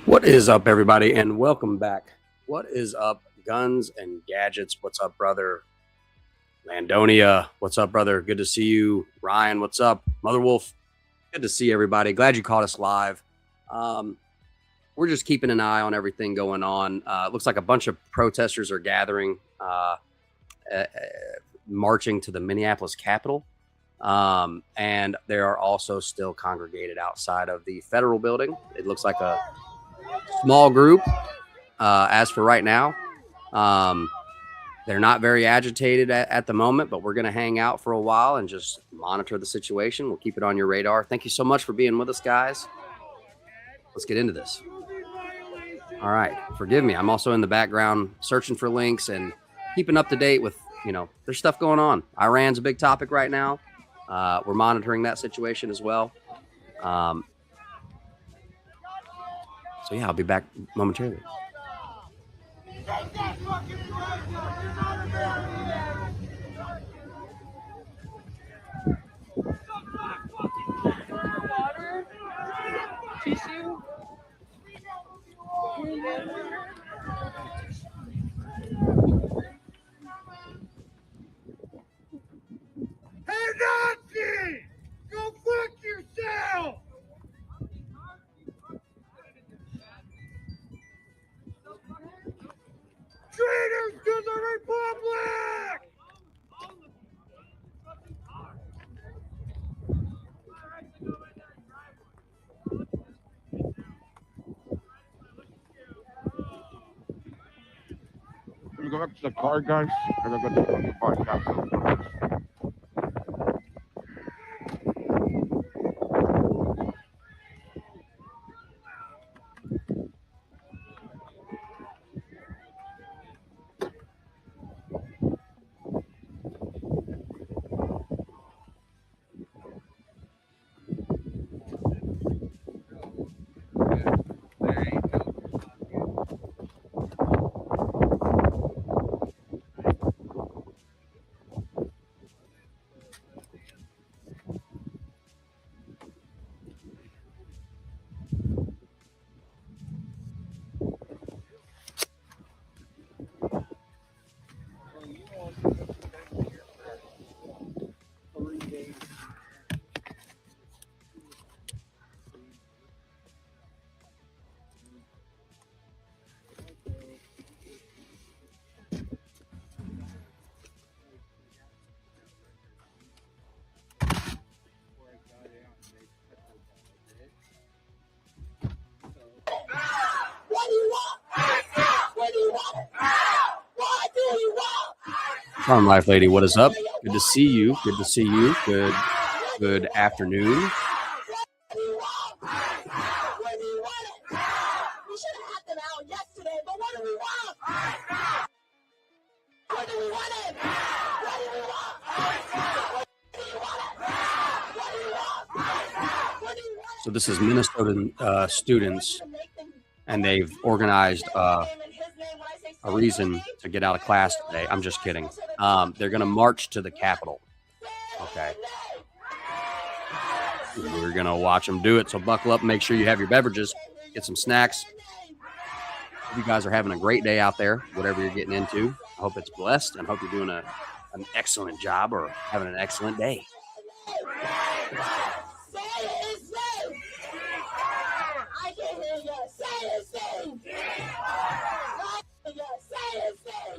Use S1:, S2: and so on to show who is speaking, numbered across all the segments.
S1: What is up, everybody, and welcome back. What is up, Guns and Gadgets? What's up, brother? Landonia, what's up, brother? Good to see you. Ryan, what's up? Mother Wolf, good to see everybody. Glad you caught us live. We're just keeping an eye on everything going on. It looks like a bunch of protesters are gathering, marching to the Minneapolis Capitol. And they are also still congregated outside of the federal building. It looks like a small group as for right now. They're not very agitated at the moment, but we're going to hang out for a while and just monitor the situation. We'll keep it on your radar. Thank you so much for being with us, guys. Let's get into this. All right. Forgive me. I'm also in the background searching for links and keeping up to date with, there's stuff going on. Iran's a big topic right now. We're monitoring that situation as well. So, yeah, I'll be back momentarily.
S2: Tissue?
S3: Hey, Nazi! Go fuck yourself! Traitors to the Republic!
S4: Can we go back to the car, guys? I gotta go to the fucking podcast.
S1: Farm Life Lady, what is up? Good to see you. Good to see you. Good afternoon. So this is Minnesota students, and they've organized a reason to get out of class today. I'm just kidding. They're going to march to the Capitol. Okay. We're going to watch them do it. So buckle up. Make sure you have your beverages. Get some snacks. Hope you guys are having a great day out there, whatever you're getting into. I hope it's blessed, and hope you're doing an excellent job or having an excellent day.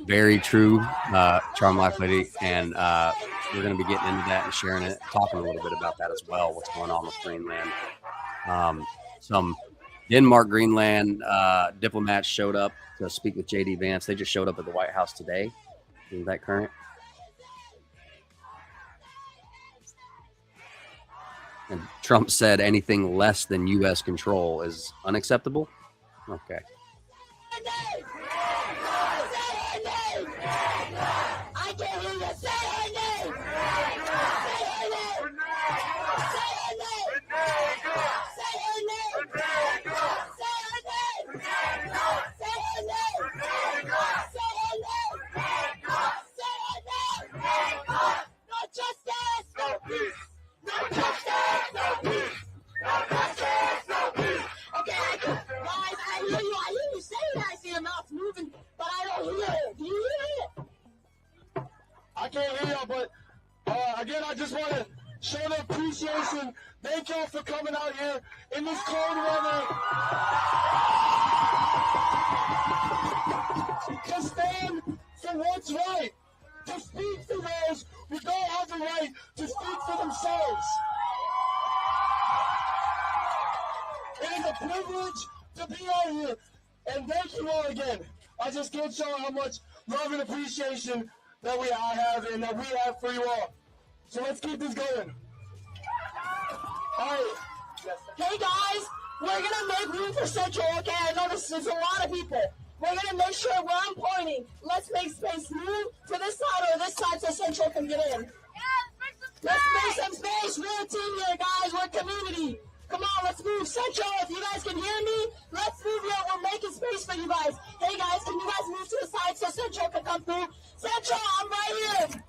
S1: Very true, Charm Life Lady, and we're going to be getting into that and sharing it, talking a little bit about that as well, what's going on with Greenland. Some Denmark Greenland diplomats showed up to speak with J.D. Vance. They just showed up at the White House today. Is that current? And Trump said anything less than U.S. control is unacceptable. Okay.
S3: I can't hear y'all, but again, I just want to show the appreciation. Thank y'all for coming out here in this cold weather to stand for what's right, to speak for those who don't have the right to speak for themselves. It is a privilege to be out here, and thank you all again. I just can't show how much love and appreciation that I have and that we have for you all. So let's keep this going. All right.
S2: Hey guys, we're gonna make room for Central, okay? I know this is a lot of people. We're gonna make sure where I'm pointing, let's make space. Move to this side or this side so Central can get in. Let's make some space. We're a team here, guys. We're a community. Come on, let's move. Central, if you guys can hear me, let's move here. We're making space for you guys. Hey guys, can you guys move to the side so Central can come through? Central, I'm right here.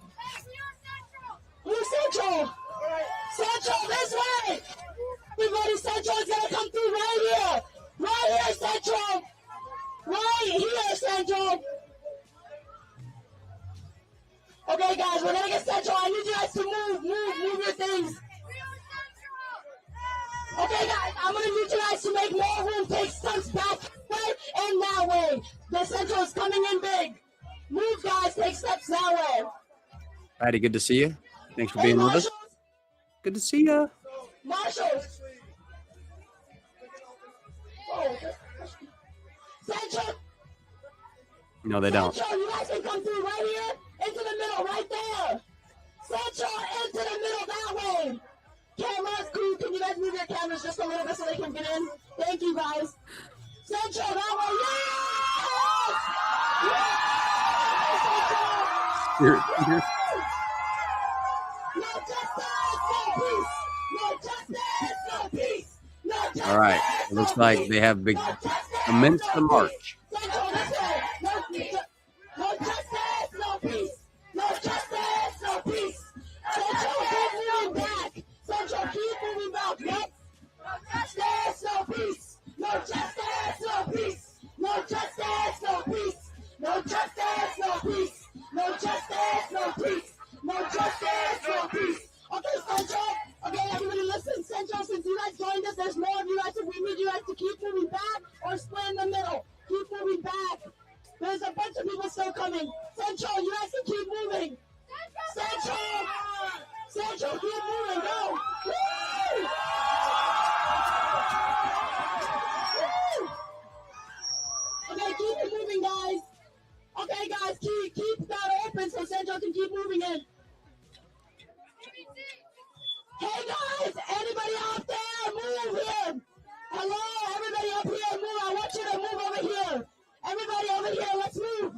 S2: Move Central. Central, this way. Everybody, Central is gonna come through right here. Right here, Central. Right here, Central. Okay, guys, we're gonna get Central. I need you guys to move your things. Okay, guys, I'm gonna need you guys to make more room. Take steps back way and that way. The Central is coming in big. Move, guys. Take steps that way.
S1: Patty, good to see you. Thanks for being with us. Good to see you.
S2: Marshals. Oh, Central.
S1: No, they don't.
S2: Central, you guys can come through right here into the middle, right there. Central into the middle that way. Cameras, crew, can you guys move your cameras just a little bit so they can get in? Thank you, guys. Central, that way. Yes!
S1: You're...
S2: No justice, no peace. No justice, no peace. No justice,
S1: All right. It looks like they have big immense the march.
S2: Central, this way. No justice, no peace. No justice, no peace. Central, keep moving back. Central, keep moving back. Yep. No justice, no peace. No justice, no peace. No justice, no peace. No justice, no peace. No justice, no peace. No justice, no peace. Okay, Central. Okay, everybody listen. Central, since you guys joined us, there's more of you guys. We need you guys to keep moving back or split in the middle. Keep moving back. There's a bunch of people still coming. Central, you guys can keep moving. Central! Central, keep moving. Go! Woo! Woo! Okay, keep it moving, guys. Okay, guys, keep that open so Central can keep moving in. Hey, guys, anybody out there, move here. Hello, everybody up here, move. I want you to move over here. Everybody over here, let's move.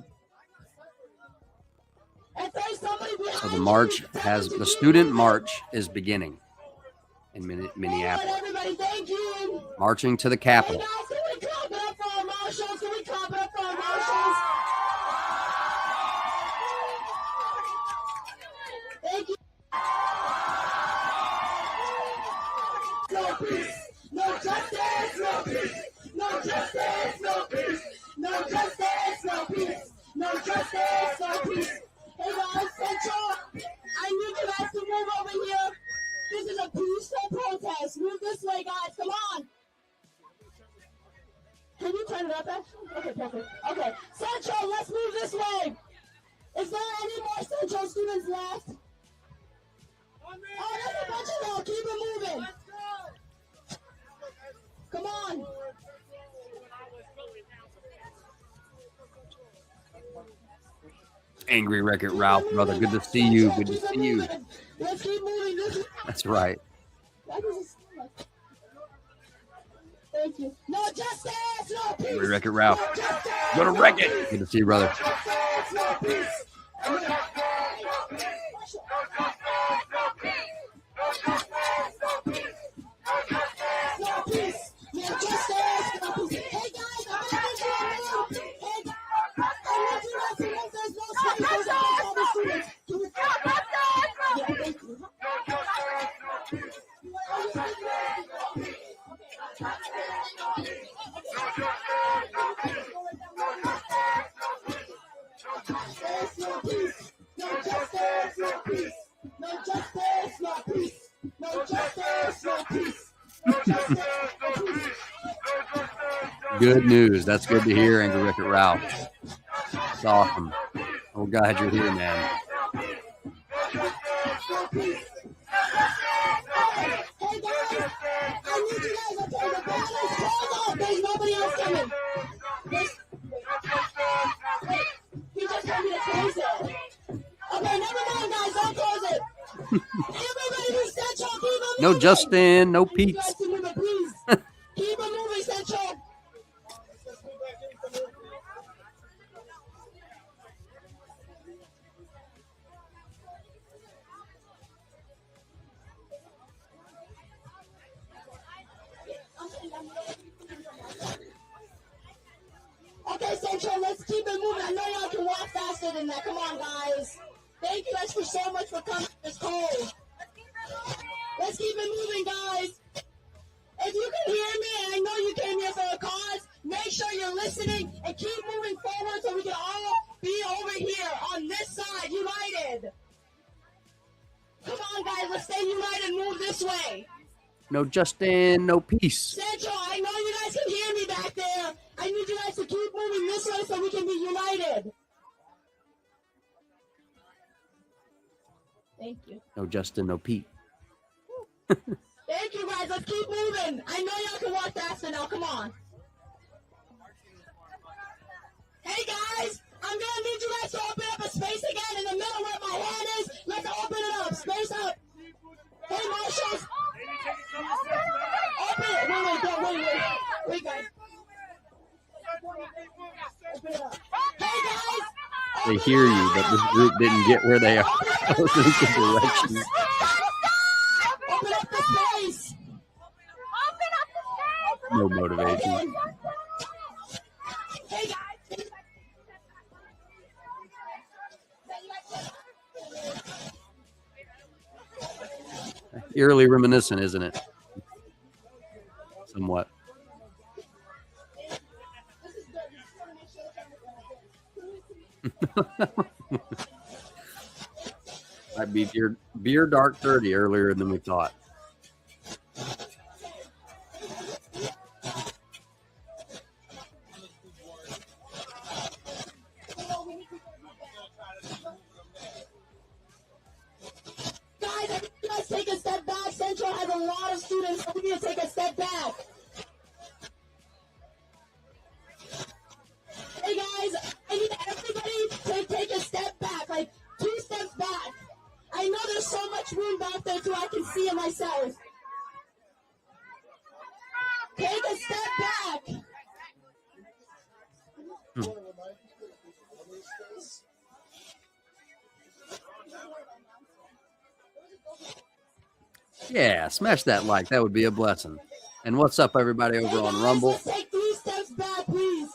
S2: If there's somebody behind
S1: So the march has, the student march is beginning in Minneapolis.
S2: Everybody, thank you.
S1: Marching to the
S2: Hey,
S1: Capitol.
S2: guys, can we clap it up for our marshals? Can we clap it up for our marshals? Thank you. No peace, no justice, no peace, no justice, no peace, no justice, no peace, no justice, no peace. Hey guys, Central, I need you guys to move over here. This is a peaceful protest. Move this way, guys. Come on. Can you turn it up, actually? Okay, perfect. Okay, Central, let's move this way. Is there any more Central students left? Oh, there's a bunch of them. Keep it moving. Come on.
S1: Angry Wreck-It Ralph, brother. Good to see you. Good to see you.
S2: Let's keep moving.
S1: That's right.
S2: Thank you. No justice, no peace.
S1: Angry Wreck-It Ralph.
S2: No justice,
S1: Go to Wreck-It. Good to see you, brother.
S2: justice, no peace. No peace. No justice, no peace. Hey guys, I'm gonna get you a move. Hey guys, I need you guys to move. There's no space for all the students. Can we yeah, thank you. No peace, no justice, no peace. No justice, no peace. No justice, no peace. No justice, no peace.
S1: Good news. That's good to hear, Angry Wreck-It Ralph. It's awesome. Oh, God, you're here, man.
S2: Hey guys, I need you guys to take the banners close off. There's nobody else coming. He just told me to close it. Okay, never mind, guys. Don't close it. Everybody who's Central, keep it moving.
S1: No Justin, no
S2: I need you
S1: Pete.
S2: guys to move it, please. Keep it moving, Central. Okay, Central, let's keep it moving. I know y'all can walk faster than that. Come on, guys. Thank you guys for so much for coming. It's cold. Let's keep it moving, guys. If you can hear me, and I know you came here for a cause, make sure you're listening and keep moving forward so we can all be over here on this side, united. Come on, guys. Let's stay united. Move this way.
S1: No Justin, no peace.
S2: Central, I know you guys can hear me back there. I need you guys to keep moving this way so we can be united. Thank you.
S1: No Justin, no Pete.
S2: Thank you, guys. Let's keep moving. I know y'all can walk faster now. Come on. Hey, guys. I'm going to need you guys to open up a space again in the middle where my hand is. Let's open it up. Space up. Hey, marshals. Open it. Wait, guys. Open it up. Hey, guys.
S1: They hear you, but this group didn't get where they are. Directions.
S2: Open up the space.
S1: No motivation.
S2: Hey, guys.
S1: Eerily reminiscent, isn't it? Somewhat. Might be beer dark 30 earlier than we thought.
S2: Guys, if you guys take a step back, Central has a lot of students, so we need to take a step back. Hey guys, I need everybody
S1: Yeah, smash that like. That would be a blessing. And what's up, everybody over on Rumble?
S2: Let's take 3 steps back, please.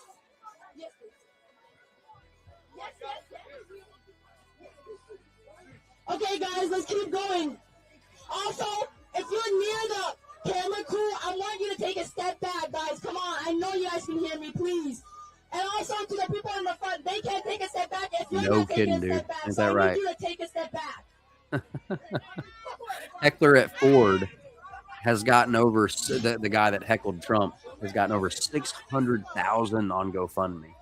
S2: Okay, guys, let's keep going. Also, if you're near the camera crew, I want you to take a step back, guys. Come on, I know you guys can hear me, please. And also to the people in the front, they can't take a step back if you're
S1: No
S2: not taking
S1: kidding,
S2: a
S1: dude.
S2: step back.
S1: Ain't
S2: So
S1: that
S2: I
S1: right?
S2: need you to take a step back.
S1: Heckler at Ford has gotten over the guy that heckled Trump has gotten over 600,000 on GoFundMe.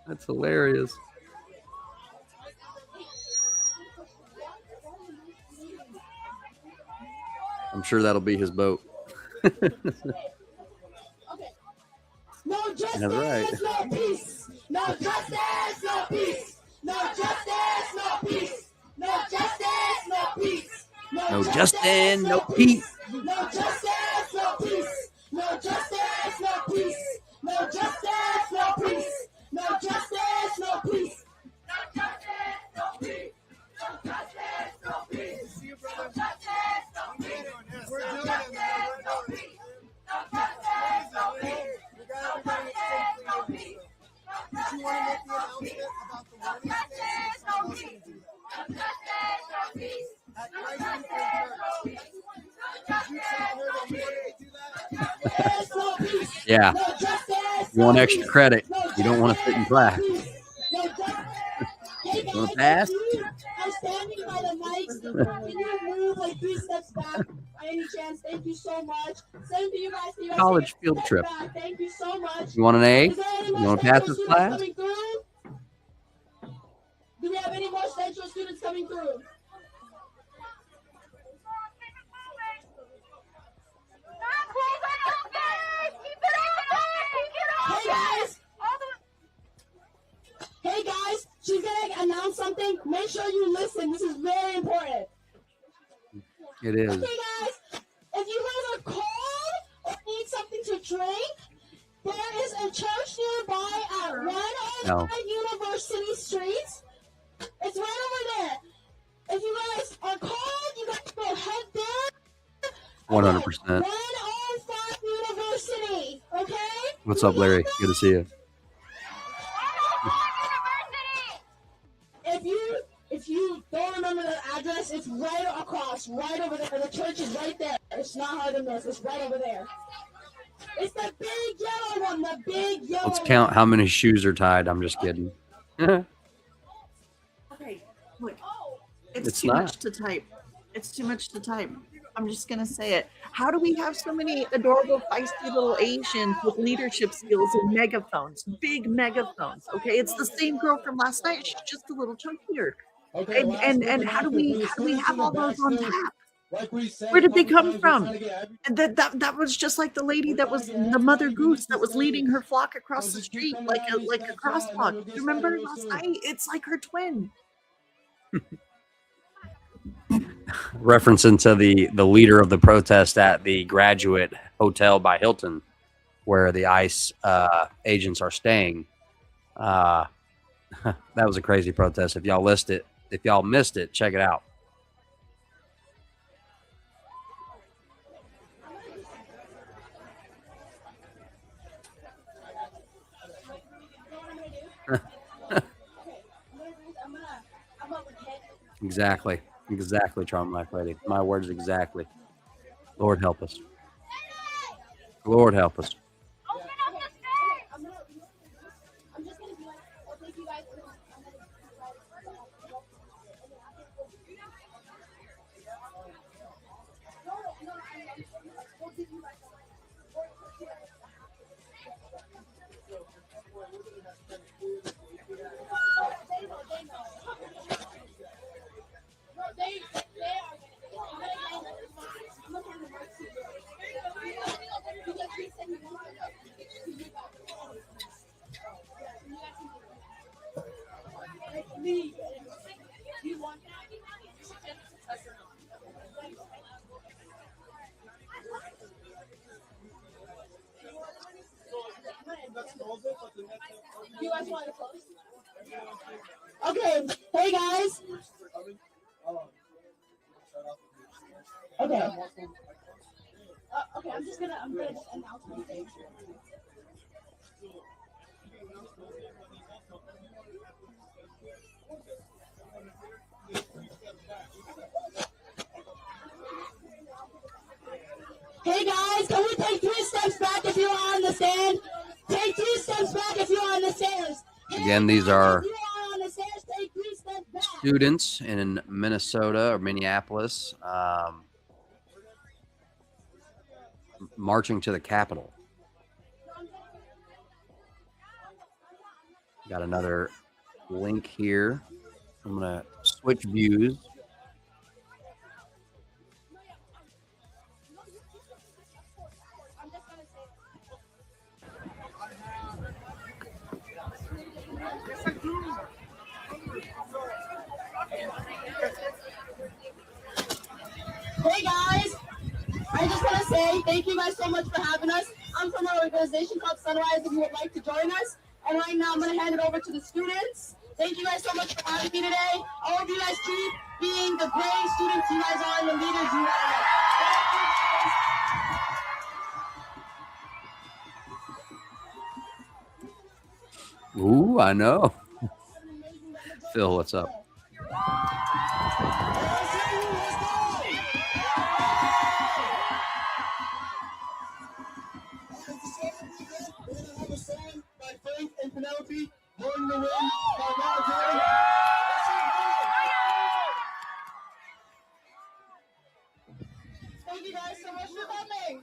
S1: That's hilarious. I'm sure that'll be his boat.
S2: No justice,
S1: That's right.
S2: no peace. No justice, no peace. No justice, no peace. No justice, no peace.
S1: No justice, no peace.
S2: No justice, no peace. No justice, no peace. No justice, no peace. No justice, no peace. No justice, no peace. No justice, no peace. No justice, no peace. No justice, no peace. No justice, no peace.
S5: Did you want to make the announcement about the warning stations? I want you to do that. At Christ Lutheran Church. Did you tell her that you wanted to do that?
S1: Yeah. You want extra credit. You don't want to sit in class.
S2: Hey guys,
S1: Want to pass?
S2: I'm standing by the mics. Can you move like 3 steps back by any chance? Thank you so much. Same to you guys. To you guys.
S1: College
S2: Take a
S1: field
S2: step
S1: trip.
S2: back. Thank you so much.
S1: You want an A?
S2: Is there any
S1: You
S2: more
S1: want to pass
S2: Central
S1: this
S2: students
S1: class?
S2: coming through? Do we have any more Central students coming through? Hey guys! Hey guys, she's gonna announce something. Make sure you listen. This is very important.
S1: It is.
S2: Okay, guys, if you guys are cold or need something to drink, there is a church nearby at 105 University Street. It's right over there. If you guys are cold, you guys go head there.
S1: 100%.
S2: 105 University, okay?
S1: What's up, Larry? Good to see you.
S2: If you don't remember the address, it's right across, right over there. The church is right there. It's not hard to miss. It's right over there. It's the big yellow one. The big yellow
S1: Let's count how many shoes are tied. I'm just kidding.
S6: Okay, look. It's
S1: It's
S6: too
S1: not.
S6: much to type. It's too much to type. I'm just gonna say it. How do we have so many adorable, feisty little Asians with leadership skills and megaphones, big megaphones? Okay, it's the same girl from last night. She's just a little chunkier.
S3: Okay,
S6: And how do we have all those on tap?
S3: Like we said,
S6: Where did they
S3: couple
S6: come
S3: times,
S6: from?
S3: we're trying to get every-
S6: And that was just like the lady that was the mother goose that was leading her flock across the street like a crosswalk. Do you remember last night? It's like her twin.
S1: Referencing to the leader of the protest at the Graduate Hotel by Hilton, where the ICE agents are staying. That was a crazy protest. If y'all missed it, check it out. Exactly, Charm Life Lady. My words exactly. Lord help us. Lord help us.
S2: I'm just gonna be like, I'll take you guys. Okay, hey guys. Okay. Okay, I'm gonna just announce my thing. Hey guys, can we take 3 steps back if you're on the stand? Take 3 steps back if you're on the stairs.
S1: Again, these are
S2: If you are on the stairs, take 3 steps back.
S1: students in Minnesota or Minneapolis marching to the Capitol. Got another link here. I'm going to switch views.
S2: Hey guys, I just want to say thank you guys so much for having us. I'm from an organization called Sunrise if you would like to join us. And right now I'm going to hand it over to the students. Thank you guys so much for having me today. I hope you guys keep being the great students you guys are and the leaders you are.
S1: Ooh, I know. Phil, what's up?
S3: By Faith and Penelope, Born to Win by Military.
S2: Thank you guys so much for coming.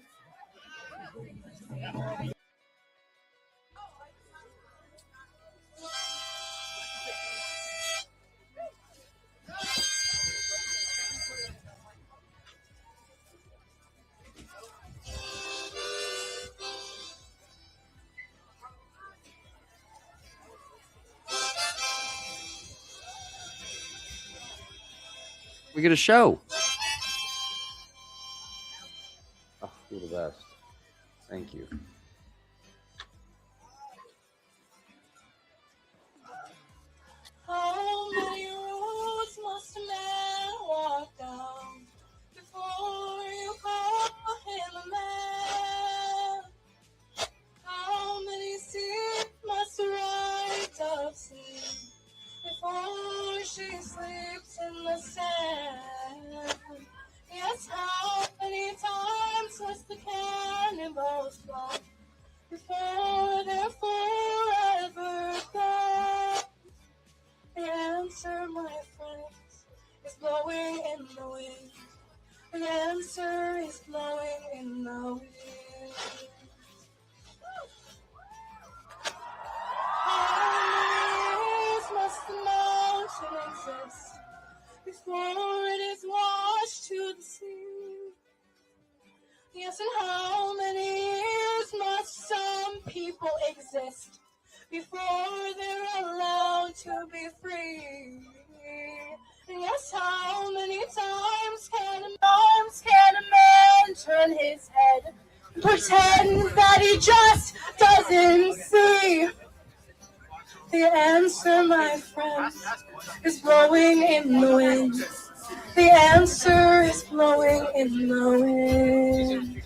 S1: We get a show. Oh, you're the best. Thank you.
S7: How many roads must a man walk down before you call him a man? How many seas must a right dove see before she sleeps in the sand? Yes, how many times must the cannonballs fly before they're forever gone? The answer, my friends, is blowing in the wind. The answer is blowing in the wind. How many years must the mountain exist before it is washed to the sea? Yes, and how many years must some people exist before they're allowed to be free? And yes, how many times can a man turn his head and pretend that he just doesn't see? The answer, my friends, is blowing in the wind. The answer is blowing in the wind.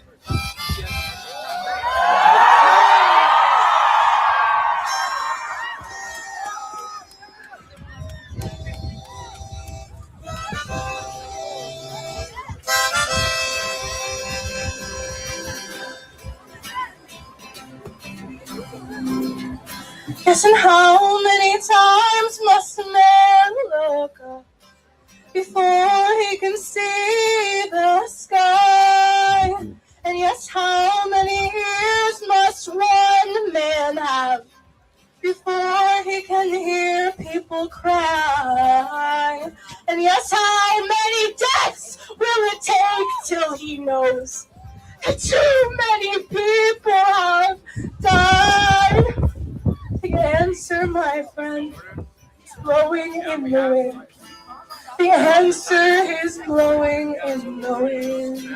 S7: Yes, and how many times must a man look up before he can see the sky? And yes, how many years must one man have before he can hear people cry? And yes, how many deaths will it take till he knows that too many people have died? The answer, my friend, is blowing in the wind. The answer is blowing in the wind.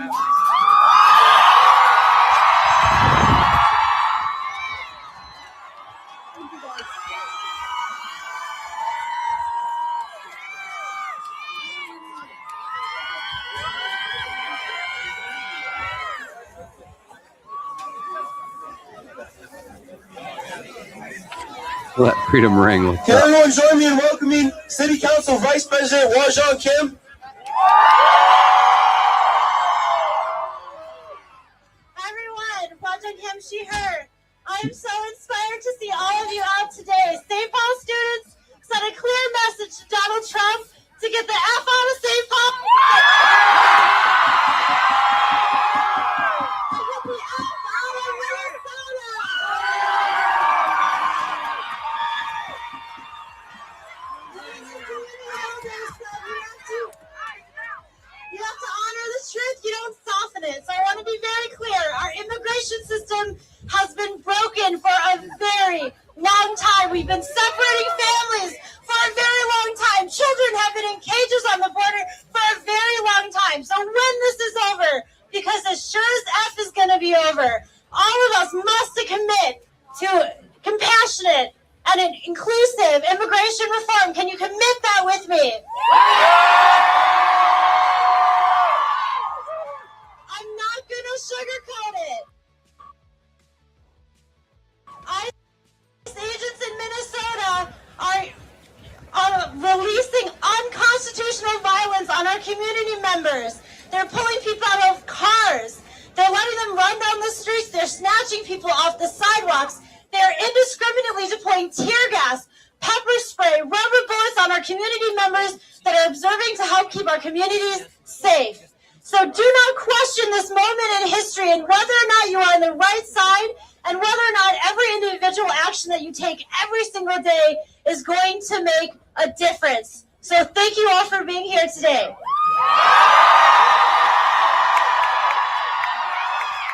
S1: Let freedom ring. What's
S3: Can
S1: up?
S3: everyone join me in welcoming City Council Vice President Wajon Kim?
S7: Everyone, Wajon Kim, she, her. I am so inspired to see all of you out today. St. Paul students sent a clear message to Donald Trump to get the F out of St. Paul. And get the F out of Minnesota. You have to honor the truth. You don't soften it. So I want to be very clear. Our immigration system has been broken for a very long time. We've been separating families for a very long time. Children have been in cages on the border for a very long time. So when this is over, because as sure as F is going to be over, all of us must commit to compassionate and an inclusive immigration reform. Can you commit that with me? I'm not going to sugarcoat it. ICE agents in Minnesota are releasing unconstitutional violence on our community members. They're pulling people out of cars. They're letting them run down the streets. They're snatching people off the sidewalks. They're indiscriminately deploying tear gas, pepper spray, rubber bullets on our community members that are observing to help keep our communities safe. So do not question this moment in history and whether or not you are on the right side and whether or not every individual action that you take every single day is going to make a difference. So thank you all for being here today.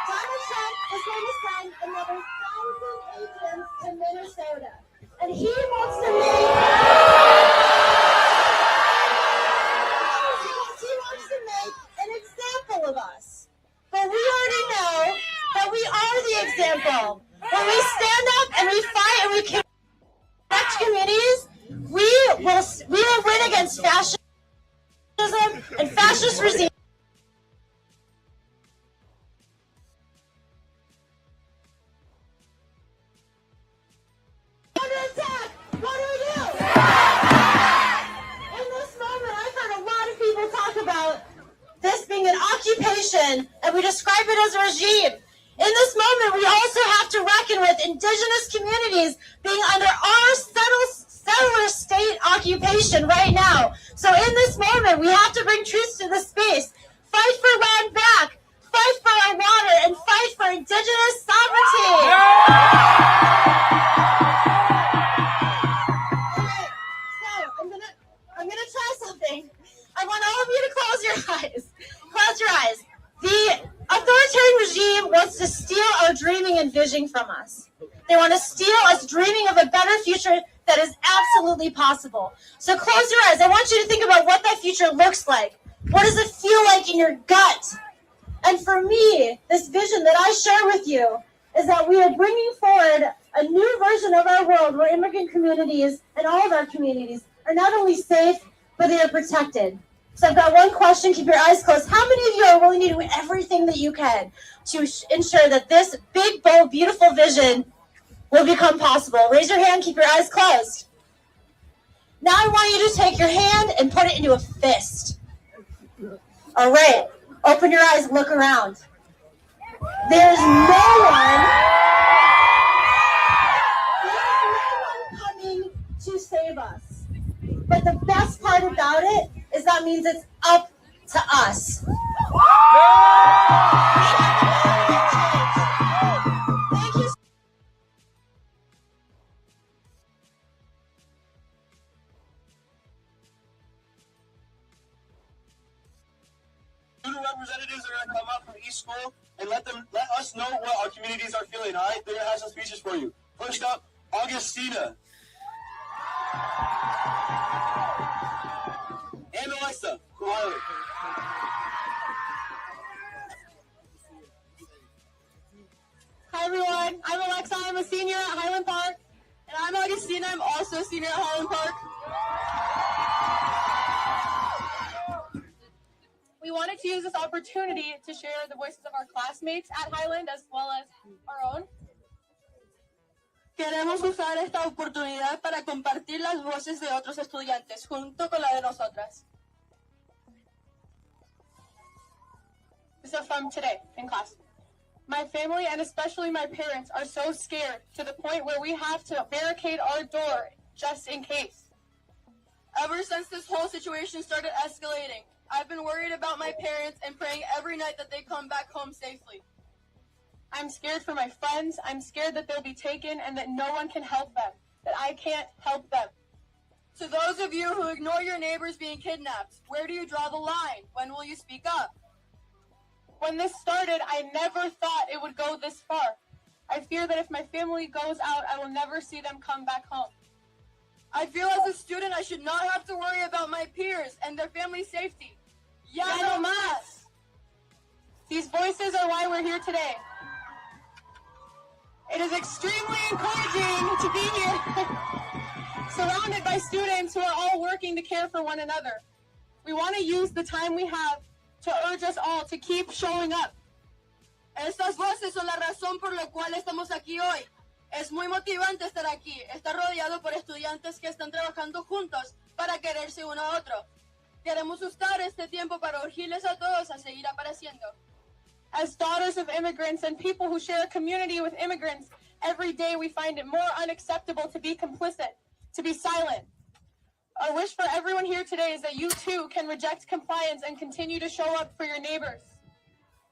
S7: Donald Trump is going to send another 1,000 agents to Minnesota. And he wants to make an example of us. But we already know that we are the example. When we stand up and we fight and we connect communities, we will win against fascism and fascist regimes. Under attack! What do we do? In this moment, I've heard a lot of people talk about this being an occupation, and we describe it as a regime. In this moment, we also have to reckon with indigenous communities being under our settler state occupation right now. So in this moment, we have to bring truth to the space. Fight for land back, fight for our water, and fight for indigenous sovereignty. Okay, so I'm gonna try something. I want all of you to close your eyes. Close your eyes. The authoritarian regime wants to steal our dreaming and vision from us. They want to steal us dreaming of a better future that is absolutely possible. So close your eyes. I want you to think about what that future looks like. What does it feel like in your gut? And for me, this vision that I share with you is that we are bringing forward a new version of our world where immigrant communities and all of our communities are not only safe, but they are protected. So I've got one question. Keep your eyes closed. How many of you are willing to do everything that you can to ensure that this big, bold, beautiful vision will become possible? Raise your hand. Keep your eyes closed. Now I want you to take your hand and put it into a fist. All right. Open your eyes. Look around. There's no one coming to save us. But the best part about it is that means it's up to us. Thank you.
S3: Student representatives are going to come up from each school and let us know what our communities are feeling, all right? They're going to have some speeches for you. First up, Augustina. And Alexa, from Highland.
S7: Hi everyone, I'm Alexa, I'm a senior at Highland Park. And I'm Augustina, I'm also a senior at Highland Park. We wanted to use this opportunity to share the voices of our classmates at Highland as well as our own. Queremos usar esta oportunidad para compartir las voces de otros estudiantes junto con la de nosotras.
S8: So from today in class. My family and especially my parents are so scared to the point where we have to barricade our door just in case.
S7: Ever since this whole situation started escalating, I've been worried about my parents and praying every night that they come back home safely.
S8: I'm scared for my friends. I'm scared that they'll be taken and that no one can help them, that I can't help them.
S7: To those of you who ignore your neighbors being kidnapped, where do you draw the line? When will you speak up?
S8: When this started, I never thought it would go this far. I fear that if my family goes out, I will never see them come back home.
S7: I feel as a student I should not have to worry about my peers and their family's safety. Ya no más!
S8: These voices are why we're here today. It is extremely encouraging to be here, surrounded by students who are all working to care for one another. We want to use the time we have to urge us all to keep showing up.
S7: Estas voces son la razón por la cual estamos aquí hoy. Es muy motivante estar aquí, estar rodeado por estudiantes que están trabajando juntos para quererse uno a otro. Queremos usar este tiempo para urgirles a todos a seguir apareciendo.
S8: As daughters of immigrants and people who share a community with immigrants, every day we find it more unacceptable to be complicit, to be silent. Our wish for everyone here today is that you too can reject compliance and continue to show up for your neighbors.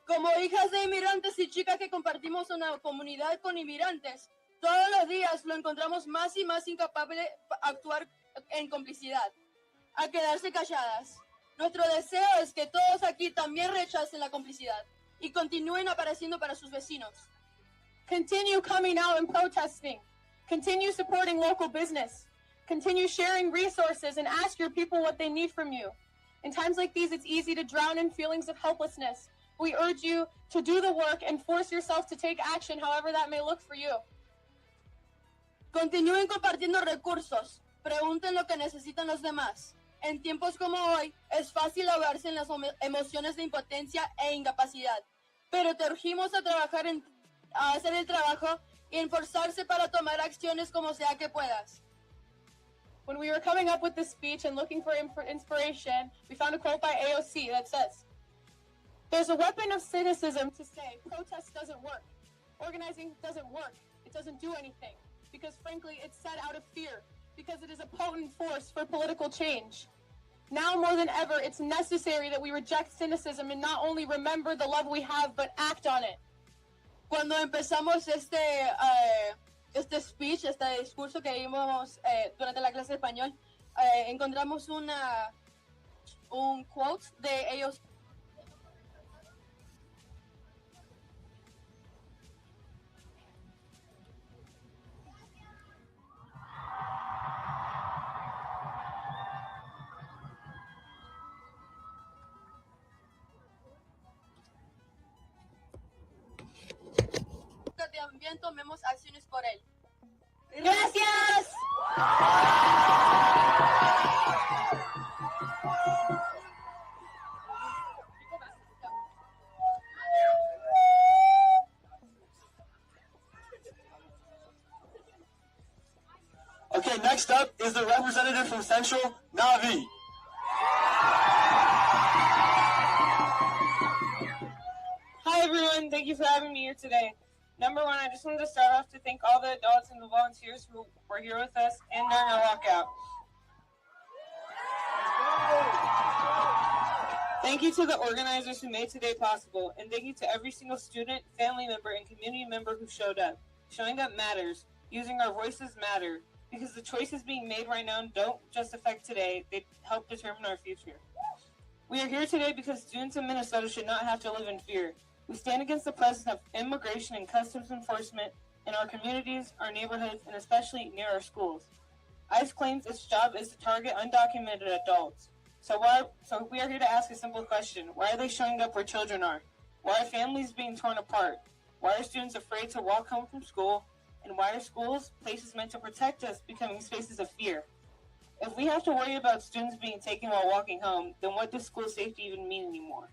S7: Como hijas de inmigrantes y chicas que compartimos una comunidad con inmigrantes, todos los días lo encontramos más y más incapaz de actuar en complicidad, a quedarse calladas. Nuestro deseo es que todos aquí también rechacen la complicidad y continúen apareciendo para sus vecinos.
S8: Continue coming out and protesting. Continue supporting local business. Continue sharing resources and ask your people what they need from you. In times like these, it's easy to drown in feelings of helplessness. We urge you to do the work and force yourself to take action, however that may look for you.
S7: Continúen compartiendo recursos. Pregunten lo que necesitan los demás. En tiempos como hoy, es fácil ahogarse en las emociones de impotencia e incapacidad. Pero te urgimos a trabajar a hacer el trabajo y esforzarse para tomar acciones como sea que puedas.
S8: When we were coming up with this speech and looking for inspiration, we found a quote by AOC that says, "There's a weapon of cynicism to say protest doesn't work. Organizing doesn't work. It doesn't do anything. Because frankly, it's set out of fear. Because it is a potent force for political change. Now more than ever, it's necessary that we reject cynicism and not only remember the love we have, but act on it."
S7: Cuando empezamos este speech, este discurso que vimos durante la clase de español, encontramos un quote de ellos. También tomemos acciones por él.
S8: ¡Gracias!
S3: Okay, next up is the representative from Central, Navi.
S8: Hi everyone, thank you for having me here today. Number one, I just wanted to start off to thank all the adults and the volunteers who were here with us and during our walkout. Thank you to the organizers who made today possible, and thank you to every single student, family member, and community member who showed up. Showing up matters. Using our voices matter, because the choices being made right now don't just affect today, they help determine our future. We are here today because students in Minnesota should not have to live in fear. We stand against the presence of immigration and customs enforcement in our communities, our neighborhoods, and especially near our schools. ICE claims its job is to target undocumented adults. So we are here to ask a simple question. Why are they showing up where children are? Why are families being torn apart? Why are students afraid to walk home from school? And why are schools, places meant to protect us, becoming spaces of fear? If we have to worry about students being taken while walking home, then what does school safety even mean anymore?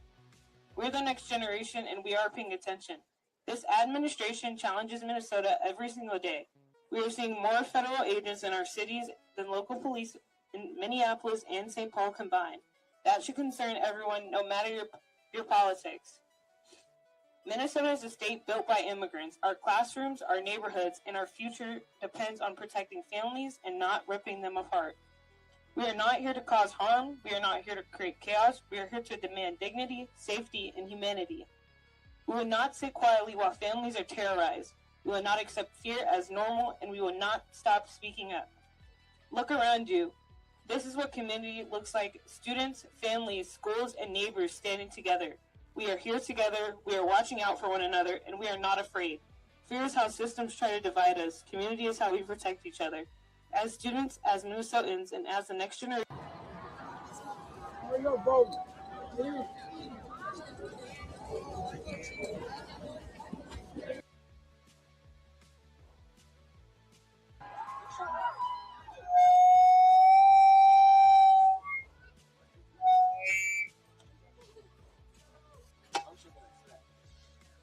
S8: We're the next generation, and we are paying attention. This administration challenges Minnesota every single day. We are seeing more federal agents in our cities than local police in Minneapolis and St. Paul combined. That should concern everyone, no matter your politics. Minnesota is a state built by immigrants. Our classrooms, our neighborhoods, and our future depends on protecting families and not ripping them apart. We are not here to cause harm. We are not here to create chaos. We are here to demand dignity, safety, and humanity. We will not sit quietly while families are terrorized. We will not accept fear as normal, and we will not stop speaking up. Look around you. This is what community looks like. Students, families, schools, and neighbors standing together. We are here together. We are watching out for one another, and we are not afraid. Fear is how systems try to divide us. Community is how we protect each other. As students, as Minnesotans, and as the next generation.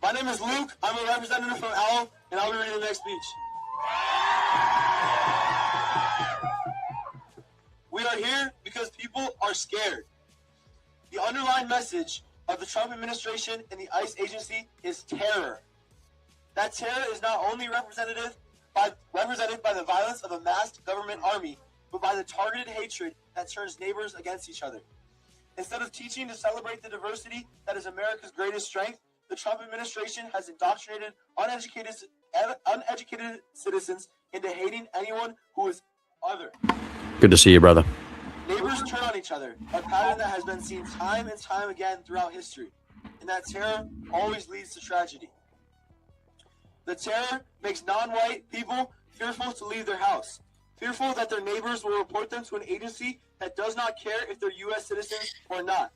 S3: My name is Luke. I'm a representative from Owl, and I'll be reading the next speech. We are here because people are scared. The underlying message of the Trump administration and the ICE agency is terror. That terror is not only represented by the violence of a masked government army, but by the targeted hatred that turns neighbors against each other. Instead of teaching to celebrate the diversity that is America's greatest strength, the Trump administration has indoctrinated uneducated citizens into hating anyone who is other.
S1: Good to see you, brother.
S3: Neighbors turn on each other, a pattern that has been seen time and time again throughout history, and that terror always leads to tragedy. The terror makes non-white people fearful to leave their house, fearful that their neighbors will report them to an agency that does not care if they're U.S. citizens or not.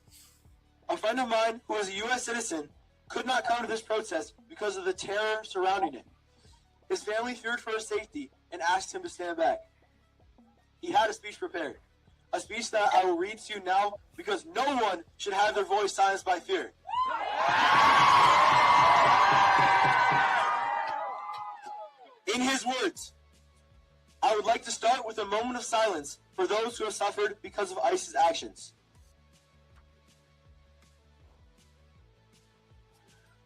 S3: A friend of mine who is a U.S. citizen could not come to this protest because of the terror surrounding it. His family feared for his safety and asked him to stand back. He had a speech prepared, a speech that I will read to you now because no one should have their voice silenced by fear. In his words, I would like to start with a moment of silence for those who have suffered because of ICE's actions.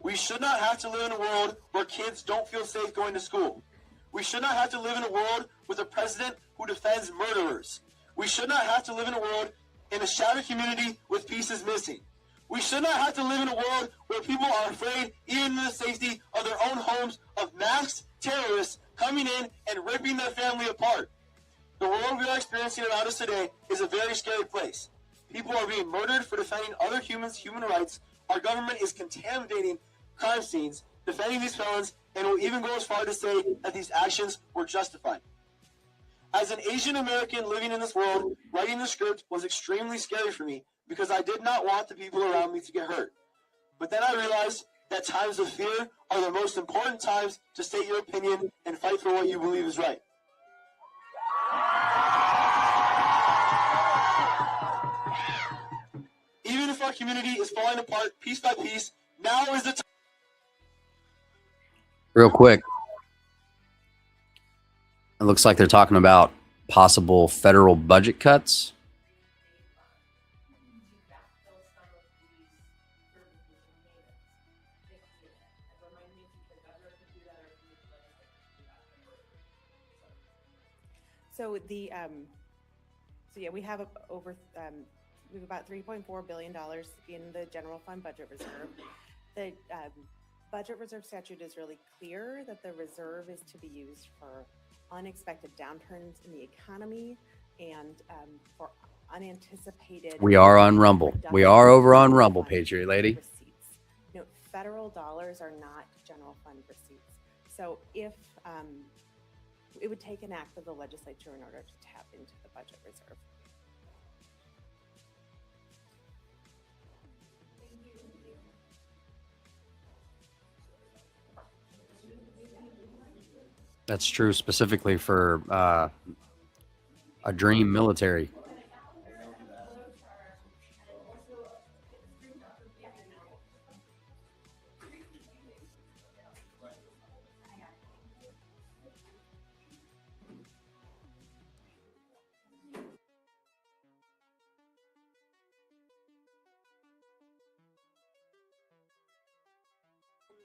S3: We should not have to live in a world where kids don't feel safe going to school. We should not have to live in a world with a president who defends murderers. We should not have to live in a world in a shattered community with pieces missing. We should not have to live in a world where people are afraid, even in the safety of their own homes, of masked terrorists coming in and ripping their family apart. The world we are experiencing around us today is a very scary place. People are being murdered for defending other humans' human rights. Our government is contaminating crime scenes, defending these felons, and will even go as far to say that these actions were justified. As an Asian American living in this world, writing the script was extremely scary for me because I did not want the people around me to get hurt. But then I realized that times of fear are the most important times to state your opinion and fight for what you believe is right. Even if our community is falling apart piece by piece, now is the time.
S1: Real quick, it looks like they're talking about possible federal budget cuts.
S9: So the we have we have about $3.4 billion in the general fund budget reserve. The budget reserve statute is really clear that the reserve is to be used for unexpected downturns in the economy and for unanticipated.
S1: We are on Rumble. We are over on Rumble, Patriot Lady.
S9: Receipts. You know, federal dollars are not general fund receipts. So if it would take an act of the legislature in order to tap into the budget reserve.
S1: That's true specifically for a dream military.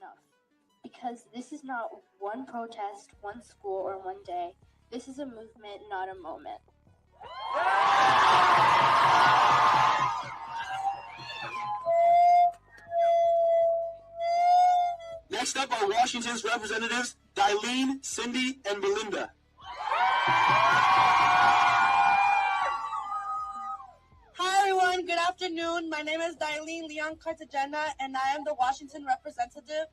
S10: enough. Because this is not one protest, one school, or one day. This is a movement, not a moment.
S3: Next up are Washington's representatives, Dailene, Cindy, and Belinda.
S11: Hi everyone, good afternoon. My name is Dailene Leon Cartagena and I am the Washington representative.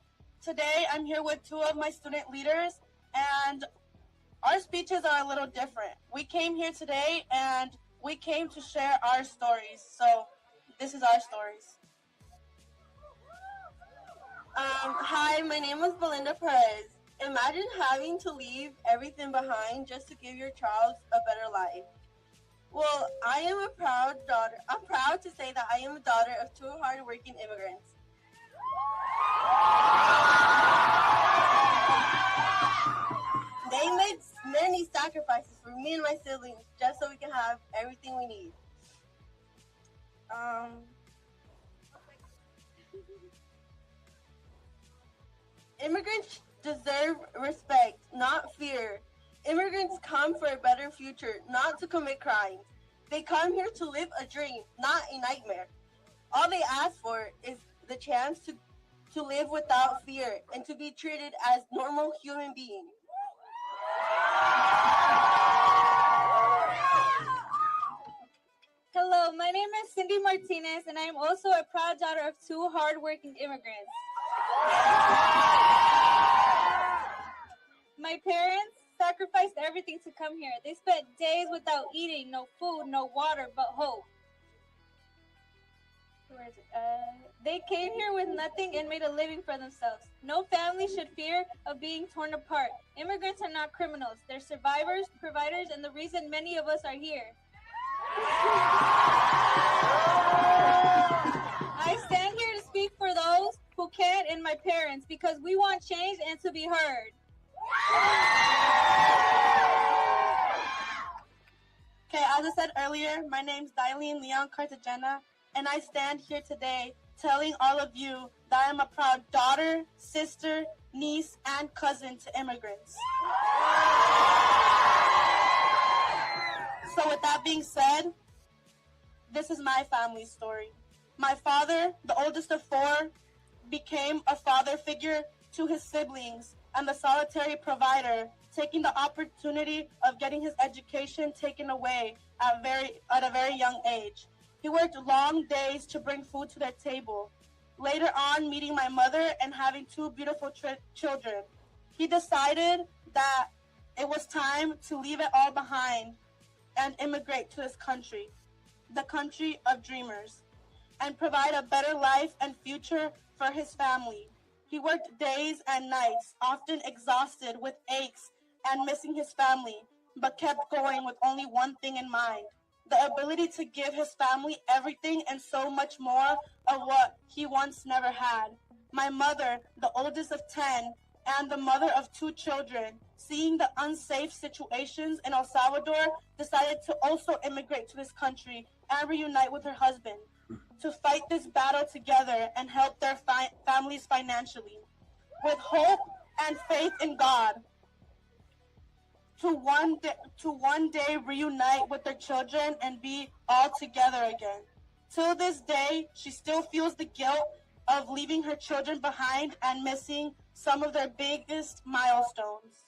S11: Today I'm here with two of my student leaders and our speeches are a little different. We came here today and we came to share our stories. So this is our stories.
S12: Hi, my name is Belinda Perez. Imagine having to leave everything behind just to give your child a better life. Well, I am a proud daughter. I'm proud to say that I am a daughter of two hardworking immigrants. They made many sacrifices for me and my siblings just so we can have everything we need. Immigrants deserve respect, not fear. Immigrants come for a better future, not to commit crimes. They come here to live a dream, not a nightmare. All they ask for is the chance to live without fear and to be treated as normal human beings.
S13: Hello, my name is Cindy Martinez, and I am also a proud daughter of two hardworking immigrants. My parents sacrificed everything to come here. They spent days without eating, no food, no water, but hope. Where is it? They came here with nothing and made a living for themselves. No family should fear of being torn apart. Immigrants are not criminals. They're survivors, providers, and the reason many of us are here. I stand here to speak for those who can't and my parents because we want change and to be heard.
S11: Okay, as I said earlier, my name's Dailene Leon Cartagena, and I stand here today telling all of you that I am a proud daughter, sister, niece, and cousin to immigrants. So with that being said, this is my family story. My father, the oldest of four, became a father figure to his siblings and the solitary provider, taking the opportunity of getting his education taken away at a very young age. He worked long days to bring food to their table. Later on, meeting my mother and having two beautiful children, he decided that it was time to leave it all behind and immigrate to this country, the country of dreamers, and provide a better life and future for his family. He worked days and nights, often exhausted with aches and missing his family, but kept going with only one thing in mind: the ability to give his family everything and so much more of what he once never had. My mother, the oldest of 10, and the mother of two children, seeing the unsafe situations in El Salvador, decided to also immigrate to this country and reunite with her husband to fight this battle together and help their families financially. With hope and faith in God, to one day reunite with their children and be all together again. Till this day, she still feels the guilt of leaving her children behind and missing some of their biggest milestones.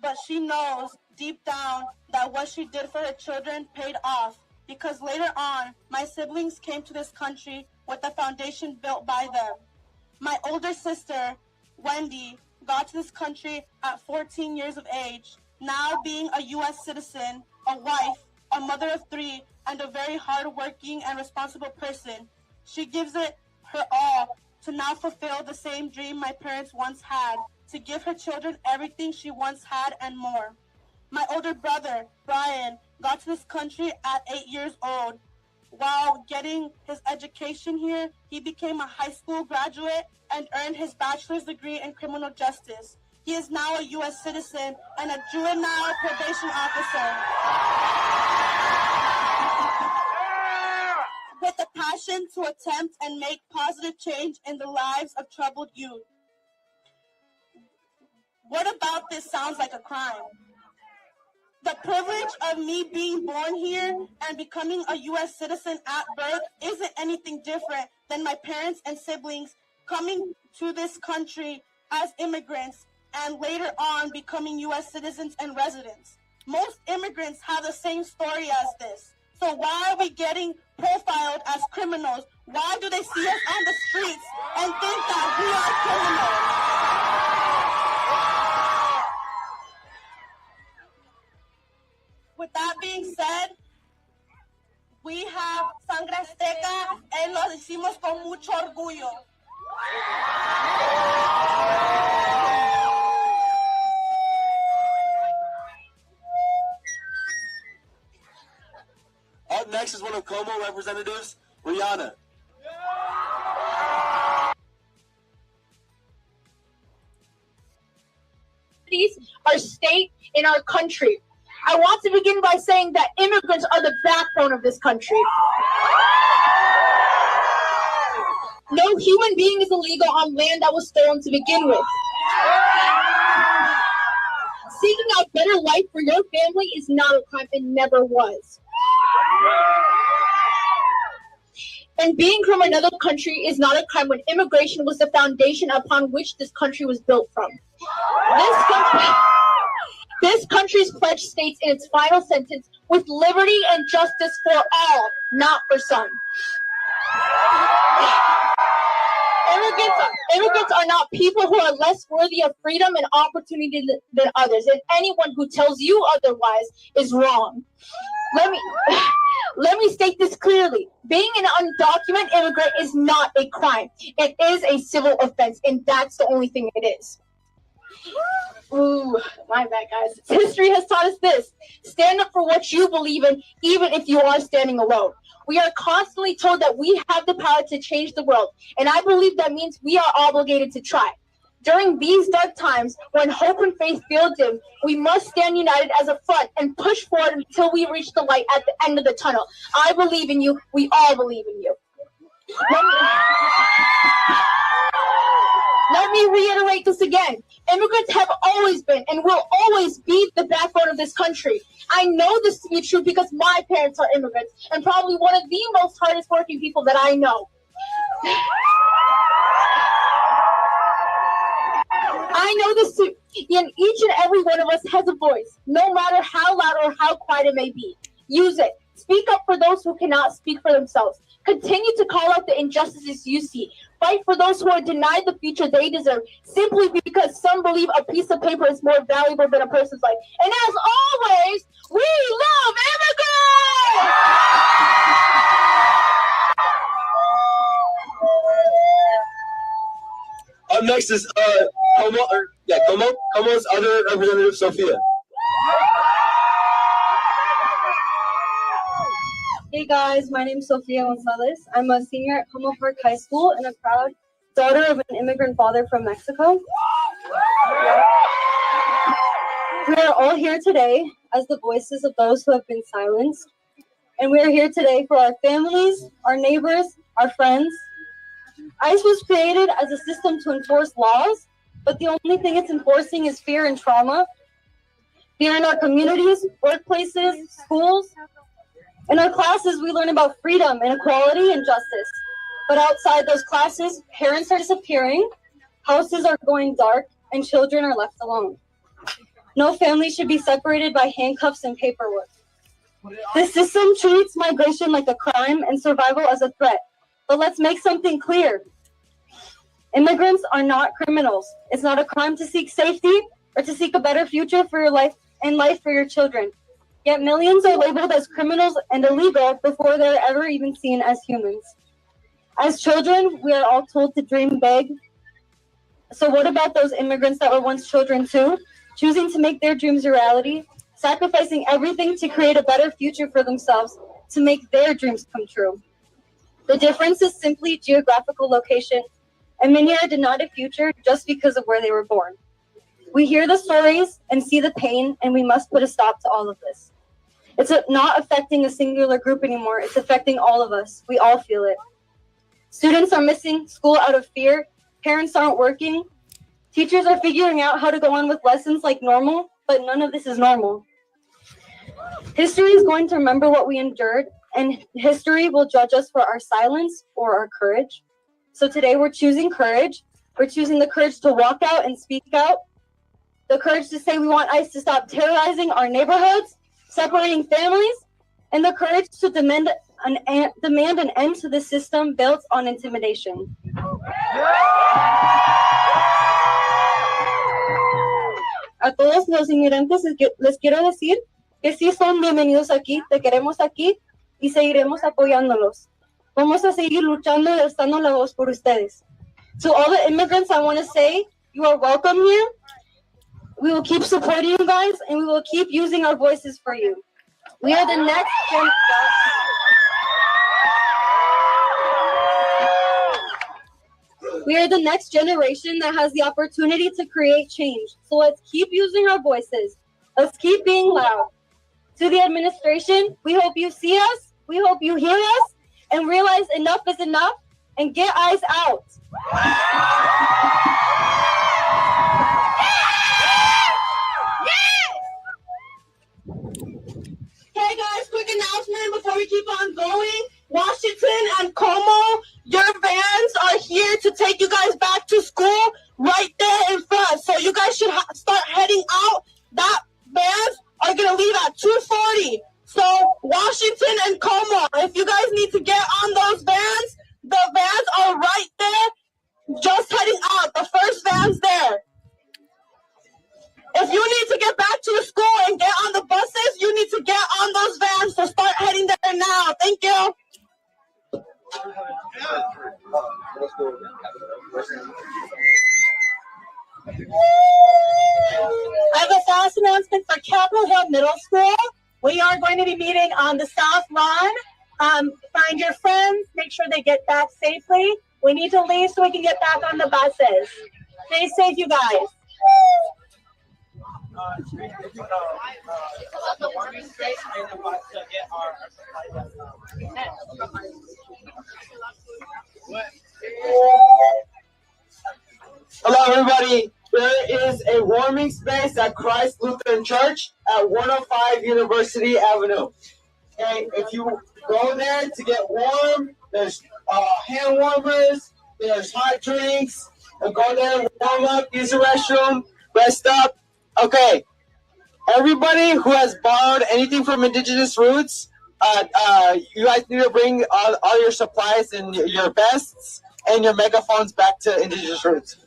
S11: But she knows deep down that what she did for her children paid off, because later on, my siblings came to this country with a foundation built by them. My older sister, Wendy, got to this country at 14 years of age, now being a U.S. citizen, a wife, a mother of 3, and a very hardworking and responsible person. She gives it her all to now fulfill the same dream my parents once had, to give her children everything she once had and more. My older brother, Brian, got to this country at 8 years old. While getting his education here, he became a high school graduate and earned his bachelor's degree in criminal justice. He is now a U.S. citizen and a juvenile probation officer. With a passion to attempt and make positive change in the lives of troubled youth. What about this sounds like a crime? The privilege of me being born here and becoming a U.S. citizen at birth isn't anything different than my parents and siblings coming to this country as immigrants and later on becoming U.S. citizens and residents. Most immigrants have the same story as this. So why are we getting profiled as criminals? Why do they see us on the streets and think that we are criminals? With that being said, we have Sangre Azteca y lo decimos con mucho orgullo.
S3: Up next is one of Como representatives, Rihanna.
S14: Our state and our country. I want to begin by saying that immigrants are the backbone of this country. No human being is illegal on land that was stolen to begin with. Seeking out better life for your family is not a crime and never was. And being from another country is not a crime when immigration was the foundation upon which this country was built from. This country's pledge states in its final sentence, with liberty and justice for all, not for some. Immigrants are not people who are less worthy of freedom and opportunity than others, and anyone who tells you otherwise is wrong. Let me state this clearly. Being an undocumented immigrant is not a crime. It is a civil offense, and that's the only thing it is. Ooh, my bad, guys. History has taught us this. Stand up for what you believe in, even if you are standing alone. We are constantly told that we have the power to change the world, and I believe that means we are obligated to try. During these dark times, when hope and faith feel dim, we must stand united as a front and push forward until we reach the light at the end of the tunnel. I believe in you. We all believe in you. Let me reiterate this again. Immigrants have always been and will always be the backbone of this country. I know this to be true because my parents are immigrants and probably one of the most hardest working people that I know. I know this too, and each and every one of us has a voice, no matter how loud or how quiet it may be. Use it. Speak up for those who cannot speak for themselves. Continue to call out the injustices you see. Fight for those who are denied the future they deserve, simply because some believe a piece of paper is more valuable than a person's life. And as always, we love immigrants!
S3: Up next is Como's other representative, Sophia.
S15: Hey guys, my name is Sofia Gonzalez. I'm a senior at Como Park High School and a proud daughter of an immigrant father from Mexico. We are all here today as the voices of those who have been silenced. And we are here today for our families, our neighbors, our friends. ICE was created as a system to enforce laws, but the only thing it's enforcing is fear and trauma. Fear in our communities, workplaces, schools. In our classes, we learn about freedom and equality and justice. But outside those classes, parents are disappearing, houses are going dark, and children are left alone. No family should be separated by handcuffs and paperwork. The system treats migration like a crime and survival as a threat. But let's make something clear. Immigrants are not criminals. It's not a crime to seek safety or to seek a better future for your life and life for your children. Yet millions are labeled as criminals and illegal before they're ever even seen as humans. As children, we are all told to dream big. So what about those immigrants that were once children too, choosing to make their dreams a reality, sacrificing everything to create a better future for themselves, to make their dreams come true? The difference is simply geographical location, and many are denied a future just because of where they were born. We hear the stories and see the pain, and we must put a stop to all of this. It's not affecting a singular group anymore. It's affecting all of us. We all feel it. Students are missing school out of fear. Parents aren't working. Teachers are figuring out how to go on with lessons like normal, but none of this is normal. History is going to remember what we endured, and history will judge us for our silence or our courage. So today we're choosing courage. We're choosing the courage to walk out and speak out, the courage to say we want ICE to stop terrorizing our neighborhoods, separating families, and the courage to demand an end to the system built on intimidation. A todos los inmigrantes les quiero decir que sí son bienvenidos aquí, te queremos aquí y seguiremos apoyándolos. Vamos a seguir luchando y alzando la voz por ustedes. To all the immigrants, I want to say you are welcome here. We will keep supporting you guys, and we will keep using our voices for you. We are the next generation that has the opportunity to create change. So let's keep using our voices. Let's keep being loud. To the administration, we hope you see us, we hope you hear us, and realize enough is enough, and get ICE out.
S11: Hey guys, quick announcement before we keep on going. Washington and Como, your vans are here to take you guys back to school right there in front. So you guys should start heading out. That vans are going to leave at 2:40. So Washington and Como, if you guys need to get on those vans, the vans are right there, just heading out. The first van's there. If you need to get back to the school and get on the buses, you need to get on those vans. So start heading there now. Thank you.
S16: I have a fast announcement for Capitol Hill Middle School. We are going to be meeting on the South Lawn. Find your friends, make sure they get back safely. We need to leave so we can get back on the buses. Stay safe, you guys.
S3: Hello, everybody. There is a warming space at Christ Lutheran Church at 105 University Avenue. Okay, if you go there to get warm, there's hand warmers, there's hot drinks. Go there, warm up, use the restroom, rest up. Okay, everybody who has borrowed anything from Indigenous Roots, you guys need to bring all your supplies and your vests and your megaphones back to Indigenous Roots.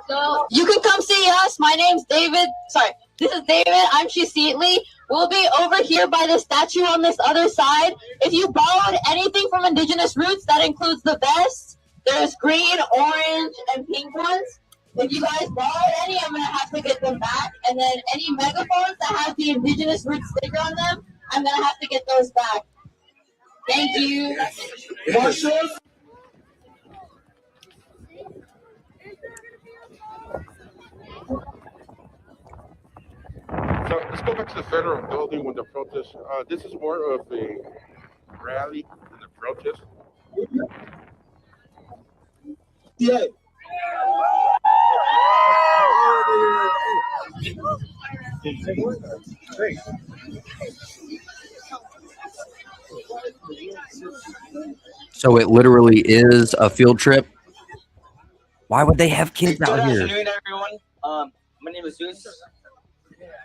S14: So you can come see us. My name's David. Sorry, this is David. I'm Shiseatli. We'll be over here by the statue on this other side. If you borrowed anything from Indigenous Roots, that includes the vests. There's green, orange, and pink ones. If you guys borrowed any, I'm going to have to get them back. And then any megaphones that have the Indigenous Roots sticker on them, I'm going to have to get those back. Thank you.
S3: Marshals?
S4: So let's go back to the federal building when the protest. This is more of a rally than a protest.
S3: Yeah.
S1: So it literally is a field trip. Why would they have kids
S17: Good
S1: out here?
S17: afternoon, everyone. My name is Zeus.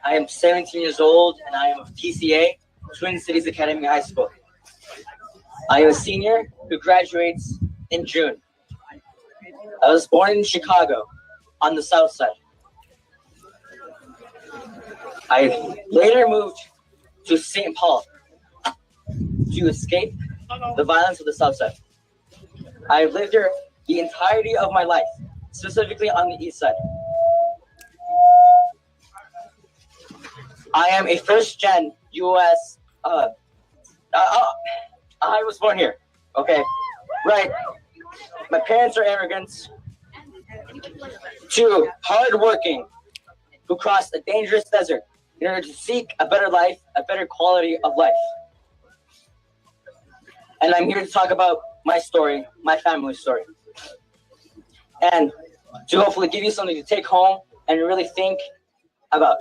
S17: I am 17 years old, and I am of TCA, Twin Cities Academy High School. I am a senior who graduates in June. I was born in Chicago, on the south side. I later moved to St. Paul to escape the violence of the south side. I have lived here the entirety of my life, specifically on the east side. I am a first-gen U.S. I was born here. Okay, right. My parents are immigrants. 2, hardworking, who crossed a dangerous desert in order to seek a better life, a better quality of life. And I'm here to talk about my story, my family story. And to hopefully give you something to take home and really think about.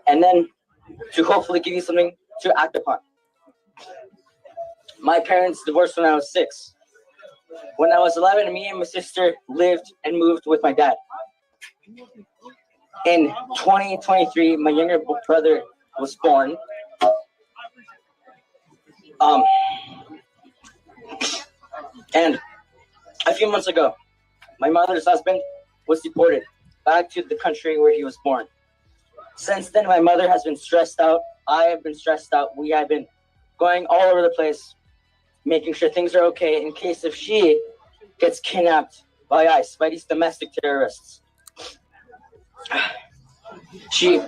S17: And then to hopefully give you something to act upon. My parents divorced when I was 6. When I was 11, me and my sister lived and moved with my dad. In 2023, my younger brother was born. And a few months ago, my mother's husband was deported back to the country where he was born. Since then, my mother has been stressed out. I have been stressed out. We have been going all over the place, making sure things are okay in case if she gets kidnapped by ICE, by these domestic terrorists. She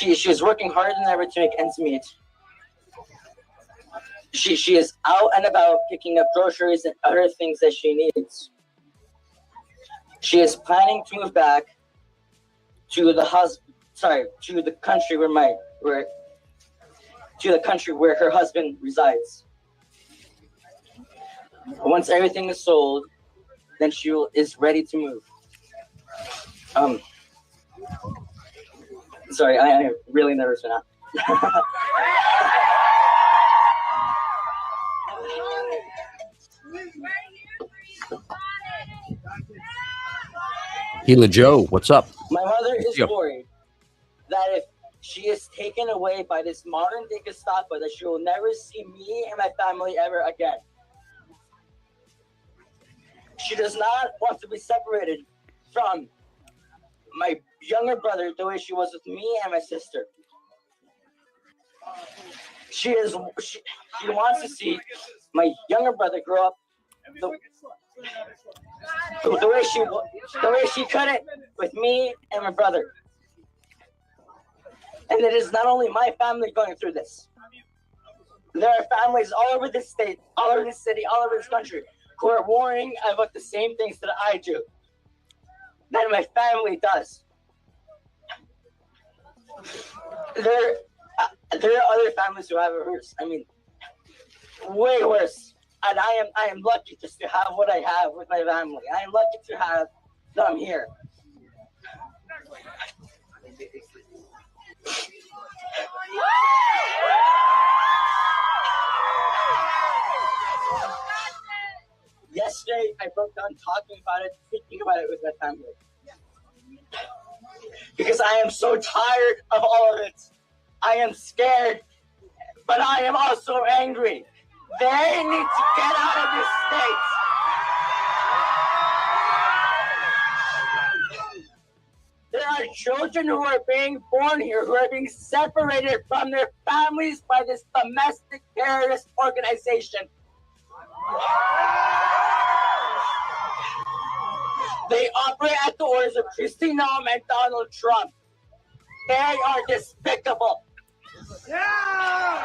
S17: is working harder than ever to make ends meet. She is out and about picking up groceries and other things that she needs. She is planning to move back to the country where her husband resides. Once everything is sold, then she is ready to move. Sorry, I am really nervous right now.
S1: Gila Joe, what's up?
S17: My mother is worried that if she is taken away by this modern day Gestapo, that she will never see me and my family ever again. She does not want to be separated from my younger brother the way she was with me and my sister. She wants to see my younger brother grow up the way she couldn't with me and my brother. And it is not only my family going through this. There are families all over this state, all over this city, all over this country who are worrying about the same things that I do, that my family does. There are other families who have it worse. I mean, way worse. And I am lucky just to have what I have with my family. I am lucky to have them here. Yesterday, I broke down talking about it, thinking about it with my family. Because I am so tired of all of it. I am scared, but I am also angry. They need to get out of this state. There are children who are being born here, who are being separated from their families by this domestic terrorist organization. They operate at the orders of Kristi Noem and Donald Trump. They are despicable. Yeah!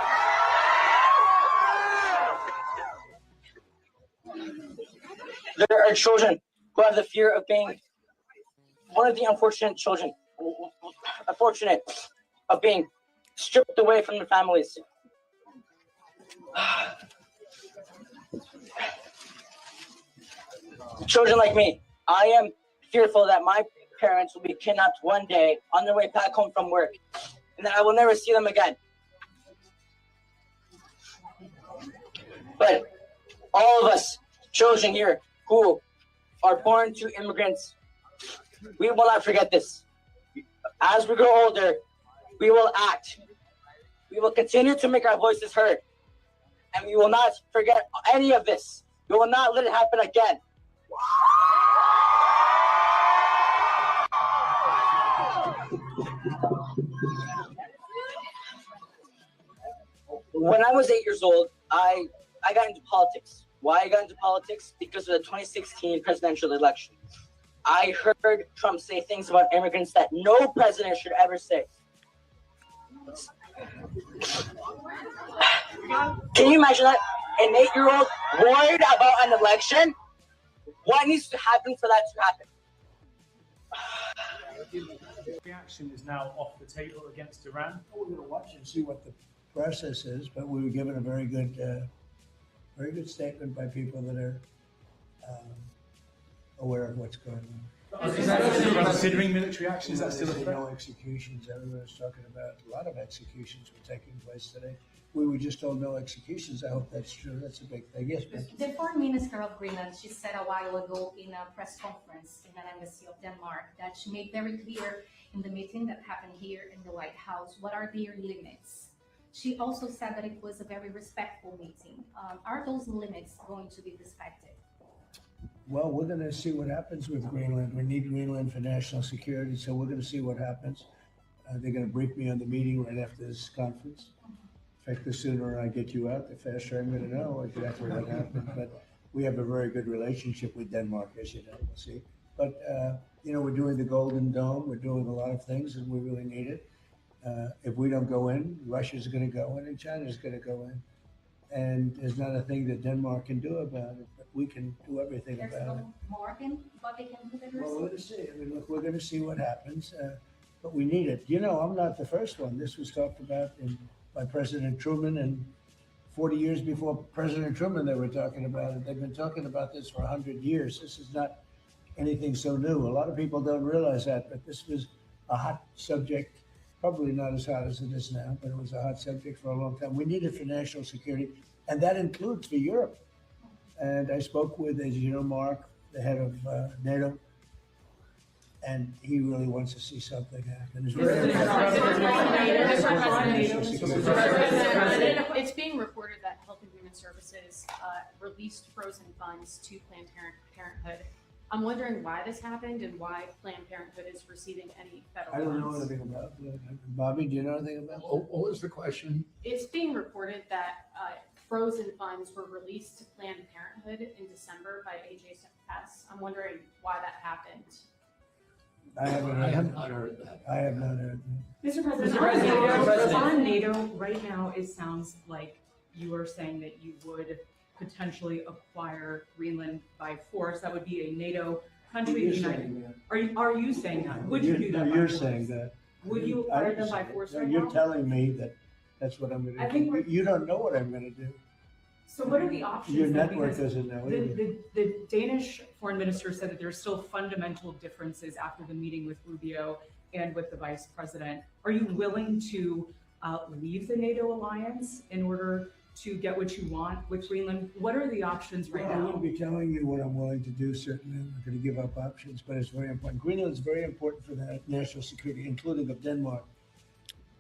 S17: There are children who have the fear of being one of the unfortunate of being stripped away from their families. Children like me, I am fearful that my parents will be kidnapped one day on their way back home from work, and that I will never see them again. But all of us children here who are born to immigrants, we will not forget this. As we grow older, we will act. We will continue to make our voices heard. And we will not forget any of this. We will not let it happen again. When I was 8 years old, I got into politics. Why I got into politics? Because of the 2016 presidential election. I heard Trump say things about immigrants that no president should ever say. Can you imagine that? An 8-year-old worried about an election? What needs to happen for that to happen?
S18: Reaction is now off the table against Iran. We're going to watch and see what the process is, but we were given a very good statement by people that are aware of what's going on.
S19: Is that still considering military action? Is that still a threat?
S18: No executions. Everyone's talking about a lot of executions were taking place today. We were just told no executions. I hope that's true. That's a big thing. Yes, ma'am.
S20: The foreign minister of Greenland, she said a while ago in a press conference in an embassy of Denmark that she made very clear in the meeting that happened here in the White House what are their limits. She also said that it was a very respectful meeting. Are those limits going to be respected?
S18: Well, we're going to see what happens with Greenland. We need Greenland for national security, so we're going to see what happens. They're going to brief me on the meeting right after this conference. In fact, the sooner I get you out, the faster I'm going to know exactly what happened. But we have a very good relationship with Denmark, as you know. We'll see. But, we're doing the Golden Dome. We're doing a lot of things, and we really need it. If we don't go in, Russia's going to go in, and China's going to go in. And there's not a thing that Denmark can do about it, but we can do everything
S20: There's
S18: about it.
S20: no more what they can do than
S18: Well, we're
S20: Russia?
S18: going to see. I mean, look, we're going to see what happens, but we need it. I'm not the first one. This was talked about by President Truman, and 40 years before President Truman, they were talking about it. They've been talking about this for 100 years. This is not anything so new. A lot of people don't realize that, but this was a hot subject. Probably not as hot as it is now, but it was a hot subject for a long time. We need it for national security, and that includes for Europe. And I spoke with, as you know, Mark, the head of NATO, and he really wants to see something happen. It's very
S21: It's being reported that Health and Human Services released frozen funds to Planned Parenthood. I'm wondering why this happened and why Planned Parenthood is receiving any federal
S18: I don't know
S21: funds.
S18: anything about it. Bobby, do you know anything about it?
S19: What was the question?
S21: It's being reported that frozen funds were released to Planned Parenthood in December by HHS. I'm wondering why that happened.
S18: I have not heard that. I have not heard that.
S22: Mr. President,
S18: Mr. President.
S22: on NATO right now, it sounds like you are saying that you would potentially acquire Greenland by force. That would be a NATO country.
S18: You're
S22: United.
S18: saying that.
S22: Are you saying that? Would you do that?
S18: No,
S22: by
S18: you're
S22: force?
S18: saying that.
S22: Would you
S18: I
S22: acquire
S18: didn't
S22: them by
S18: say it.
S22: force
S18: No,
S22: right
S18: you're
S22: now?
S18: telling me that that's what I'm
S22: I
S18: going to
S22: think
S18: do.
S22: we're-
S18: You don't know what I'm going to do.
S22: So what are the options?
S18: Your
S22: then?
S18: network
S22: Because
S18: doesn't know either.
S22: The Danish foreign minister said that there are still fundamental differences after the meeting with Rubio and with the vice president. Are you willing to leave the NATO alliance in order to get what you want with Greenland? What are the options right
S18: Well, I
S22: now?
S18: wouldn't be telling you what I'm willing to do, certainly. I'm not going to give up options, but it's very important. Greenland is very important for the national security, including of Denmark.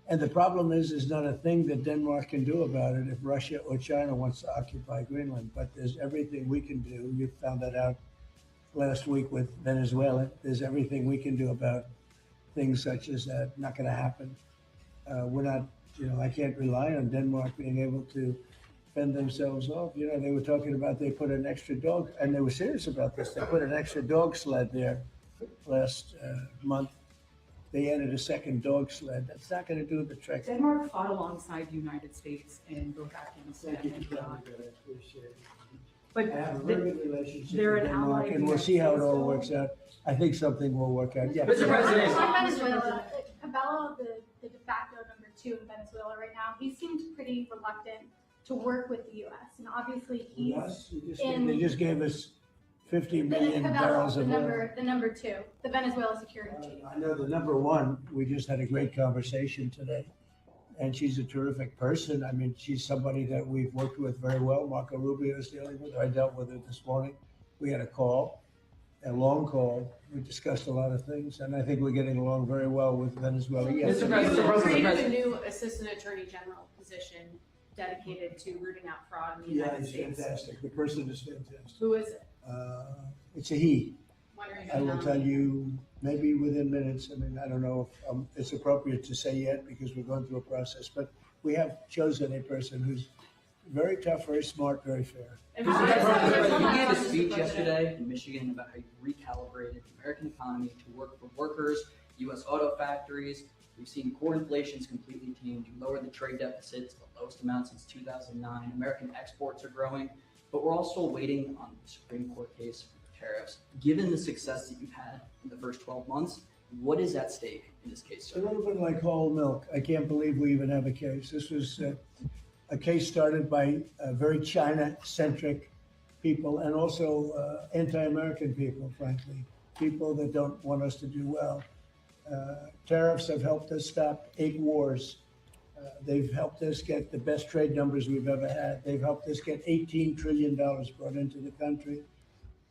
S18: And the problem is not a thing that Denmark can do about it if Russia or China wants to occupy Greenland. But there's everything we can do. You found that out last week with Venezuela. There's everything we can do about things such as that. Not going to happen. We're not, I can't rely on Denmark being able to fend themselves off. They were talking about they put an extra dog, and they were serious about this. They put an extra dog sled there last month. They added a second dog sled. That's not going to do the trick.
S22: Denmark fought alongside the United States in both Afghanistan
S18: Thank you
S22: and
S18: for telling
S22: Iraq.
S18: me that. I appreciate it.
S22: But
S18: I have a very good relationship
S22: they're
S18: with
S22: an
S18: Denmark,
S22: ally of
S18: and
S22: the
S18: we'll see how it
S22: United
S18: all
S22: States.
S18: works out. I think something will work out. Yeah.
S13: Mr. President. On Venezuela, Cabello, the de facto #2 in Venezuela right now, he seems pretty reluctant to work with the U.S. And obviously he's
S18: Yes,
S13: in
S18: they just gave us 50 million
S13: Cabello,
S18: barrels
S13: the
S18: of oil.
S13: #2, the Venezuela security chief.
S18: I know the #1. We just had a great conversation today, and she's a terrific person. I mean, she's somebody that we've worked with very well. Marco Rubio is dealing with her. I dealt with her this morning. We had a call, a long call. We discussed a lot of things, and I think we're getting along very well with Venezuela. Yes.
S21: You created a new Assistant Attorney General position dedicated to rooting out fraud in the
S18: Yeah,
S21: United
S18: he's
S21: States.
S18: fantastic. The person is fantastic.
S21: Who is it?
S18: It's a he.
S21: When are you
S18: I
S21: gonna
S18: will
S21: nominate?
S18: tell you maybe within minutes. I mean, I don't know if it's appropriate to say yet because we're going through a process, but we have chosen a person who's very tough, very smart, very fair.
S23: You gave a speech yesterday in Michigan about how you recalibrated the American economy to work for workers, U.S. auto factories. We've seen core inflation's completely tamed. You lowered the trade deficit to the lowest amount since 2009. American exports are growing, but we're also waiting on the Supreme Court case for tariffs. Given the success that you've had in the first 12 months, what is at stake in this case,
S18: It's a
S23: sir?
S18: little bit like whole milk. I can't believe we even have a case. This was a case started by a very China-centric people, and also anti-American people, frankly, people that don't want us to do well. Tariffs have helped us stop 8 wars. They've helped us get the best trade numbers we've ever had. They've helped us get $18 trillion brought into the country.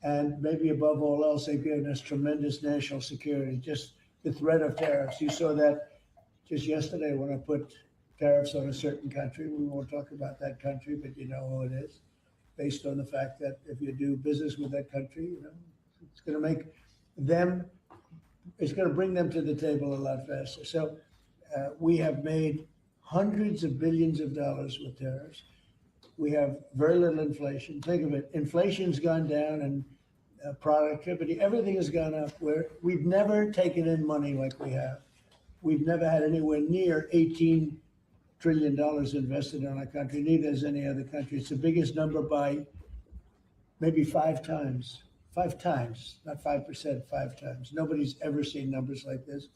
S18: And maybe above all else, they've given us tremendous national security. Just the threat of tariffs. You saw that just yesterday when I put tariffs on a certain country. We won't talk about that country, but you know who it is, based on the fact that if you do business with that country, you know, it's going to make them, it's going to bring them to the table a lot faster. So we have made hundreds of billions of dollars with tariffs. We have very little inflation. Think of it, inflation's gone down and productivity, everything has gone up. We've never taken in money like we have. We've never had anywhere near $18 trillion invested in our country, neither has any other country. It's the biggest number by maybe 5 times. 5 times, not 5%, 5 times. Nobody's ever seen numbers like this.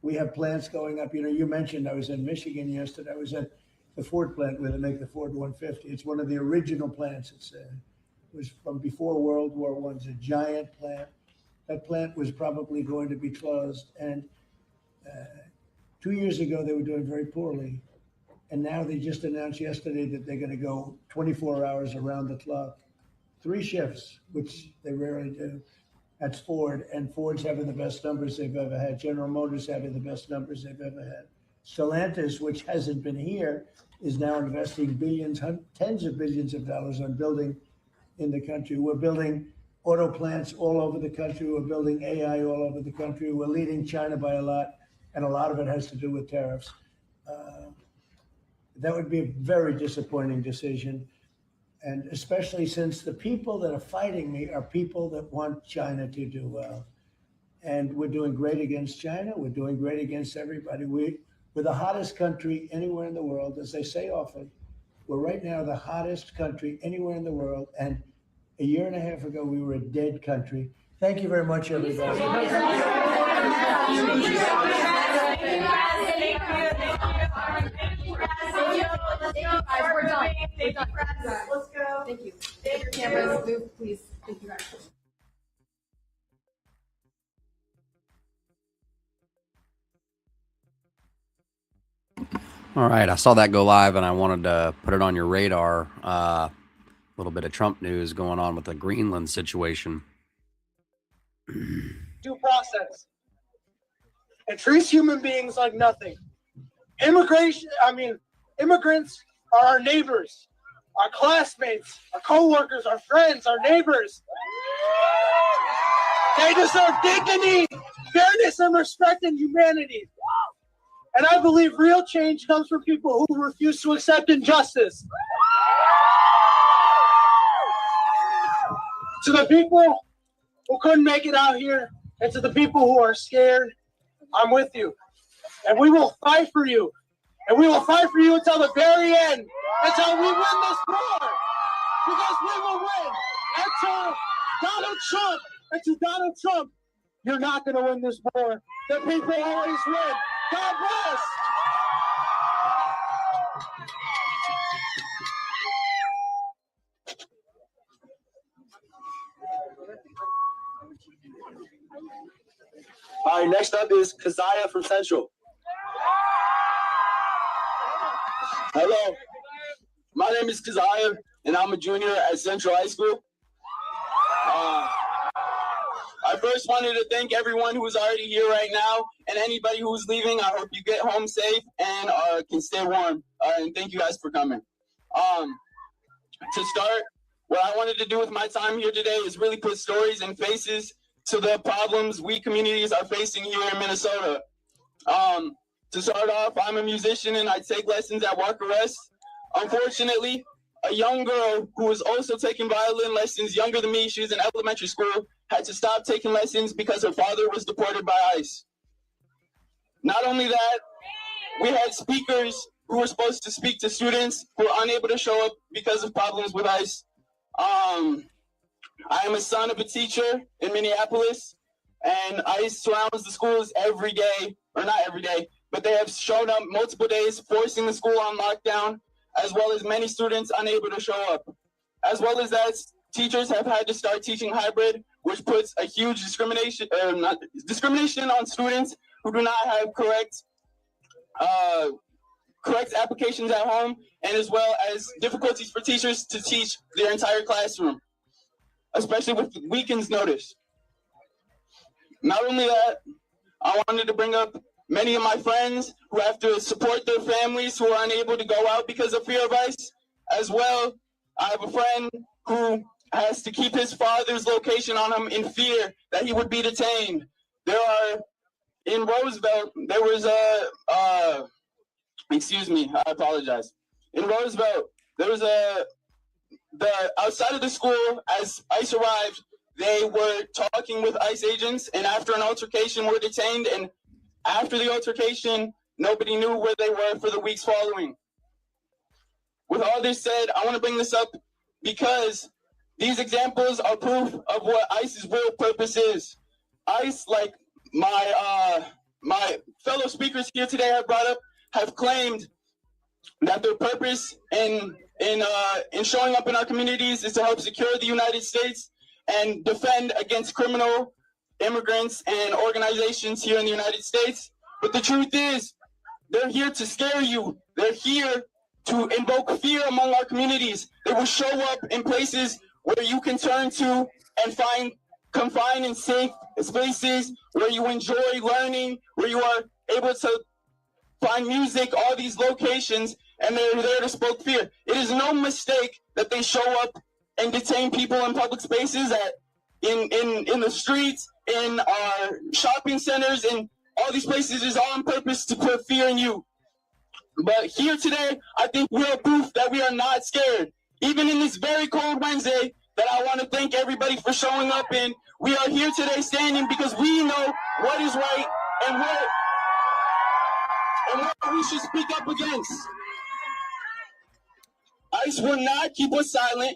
S18: We have plants going up. You know, you mentioned I was in Michigan yesterday. I was at the Ford plant where they make the Ford 150. It's one of the original plants. It was from before World War I. It's a giant plant. That plant was probably going to be closed. And 2 years ago, they were doing very poorly. And now they just announced yesterday that they're going to go 24 hours around the clock. 3 shifts, which they rarely do. That's Ford, and Ford's having the best numbers they've ever had. General Motors having the best numbers they've ever had. Stellantis, which hasn't been here, is now investing billions, tens of billions of dollars on building in the country. We're building auto plants all over the country. We're building AI all over the country. We're leading China by a lot, and a lot of it has to do with tariffs. That would be a very disappointing decision. And especially since the people that are fighting me are people that want China to do well. And we're doing great against China. We're doing great against everybody. We're the hottest country anywhere in the world, as I say often. We're right now the hottest country anywhere in the world. And a year and a half ago, we were a dead country. Thank you very much, everybody.
S21: We're done. Let's go. Thank you. Take your cameras, move, please. Thank you, guys.
S1: All right, I saw that go live and I wanted to put it on your radar. A little bit of Trump news going on with the Greenland situation.
S3: Due process. And treats human beings like nothing. Immigrants are our neighbors, our classmates, our co-workers, our friends, our neighbors. They deserve dignity, fairness, and respect and humanity. And I believe real change comes from people who refuse to accept injustice. To the people who couldn't make it out here, and to the people who are scared, I'm with you. And we will fight for you. And we will fight for you until the very end, until we win this war. Because we will win. Until Donald Trump, you're not going to win this war. The people always win. God bless.
S2: All right, next up is Keziah from Central. Hello, my name is Keziah, and I'm a junior at Central High School. I first wanted to thank everyone who is already here right now, and anybody who's leaving. I hope you get home safe and can stay warm. And thank you guys for coming. To start, what I wanted to do with my time here today is really put stories and faces to the problems we communities are facing here in Minnesota. To start off, I'm a musician and I take lessons at Walker West. Unfortunately, a young girl who was also taking violin lessons, younger than me, she was in elementary school, had to stop taking lessons because her father was deported by ICE. Not only that, we had speakers who were supposed to speak to students who were unable to show up because of problems with ICE. I am a son of a teacher in Minneapolis, and ICE surrounds the schools every day, or not every day, but they have shown up multiple days, forcing the school on lockdown, as well as many students unable to show up. As well as that, teachers have had to start teaching hybrid, which puts a huge discrimination on students who do not have correct applications at home, and as well as difficulties for teachers to teach their entire classroom, especially with weekends notice. Not only that, I wanted to bring up many of my friends who have to support their families who are unable to go out because of fear of ICE. As well, I have a friend who has to keep his father's location on him in fear that he would be detained. In Roosevelt, there was excuse me, I apologize. In Roosevelt, there was outside of the school, as ICE arrived, they were talking with ICE agents, and after an altercation were detained, and after the altercation, nobody knew where they were for the weeks following. With all this said, I want to bring this up because these examples are proof of what ICE's real purpose is. ICE, like my fellow speakers here today have brought up, have claimed that their purpose in showing up in our communities is to help secure the United States and defend against criminal immigrants and organizations here in the United States. But the truth is, they're here to scare you. They're here to invoke fear among our communities. They will show up in places where you can turn to and find confined and safe spaces where you enjoy learning, where you are able to find music, all these locations, and they're there to stoke fear. It is no mistake that they show up and detain people in public spaces, in the streets, in our shopping centers, in all these places. Is all on purpose to put fear in you. But here today, I think we're proof that we are not scared. Even in this very cold Wednesday, that I want to thank everybody for showing up in. We are here today standing because we know what is right and what we should speak up against. ICE will not keep us silent,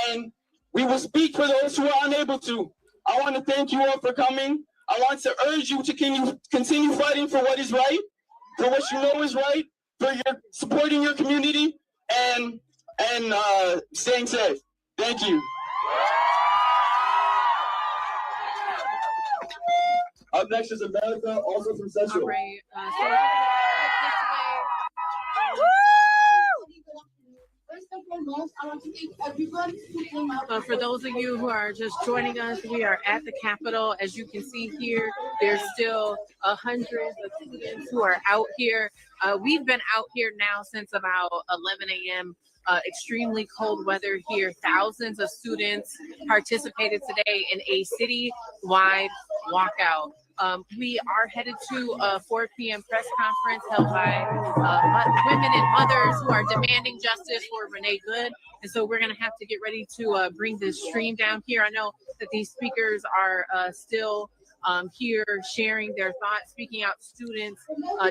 S2: and we will speak for those who are unable to. I want to thank you all for coming. I want to urge you to continue fighting for what is right, for what you know is right, for your supporting your community, and staying safe. Thank you. Up next is America, also from Central.
S5: All right.
S6: First and foremost, I want to thank everyone who came out.
S5: For those of you who are just joining us, we are at the Capitol. As you can see here, there's still hundreds of students who are out here. We've been out here now since about 11 a.m. Extremely cold weather here. Thousands of students participated today in a city-wide walkout. We are headed to a 4 p.m. press conference held by women and mothers who are demanding justice for Renee Good. And so we're going to have to get ready to bring this stream down here. I know that these speakers are still here sharing their thoughts, speaking out to students,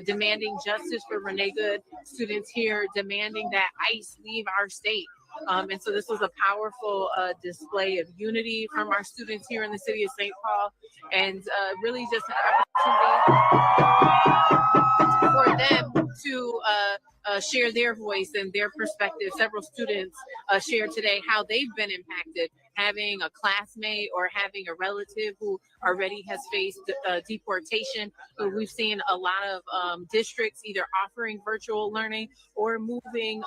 S5: demanding justice for Renee Good, students here demanding that ICE leave our state. And so this was a powerful display of unity from our students here in the city of St. Paul, and really just an opportunity for them to share their voice and their perspective. Several students shared today how they've been impacted, having a classmate or having a relative who already has faced deportation. So we've seen a lot of districts either offering virtual learning or moving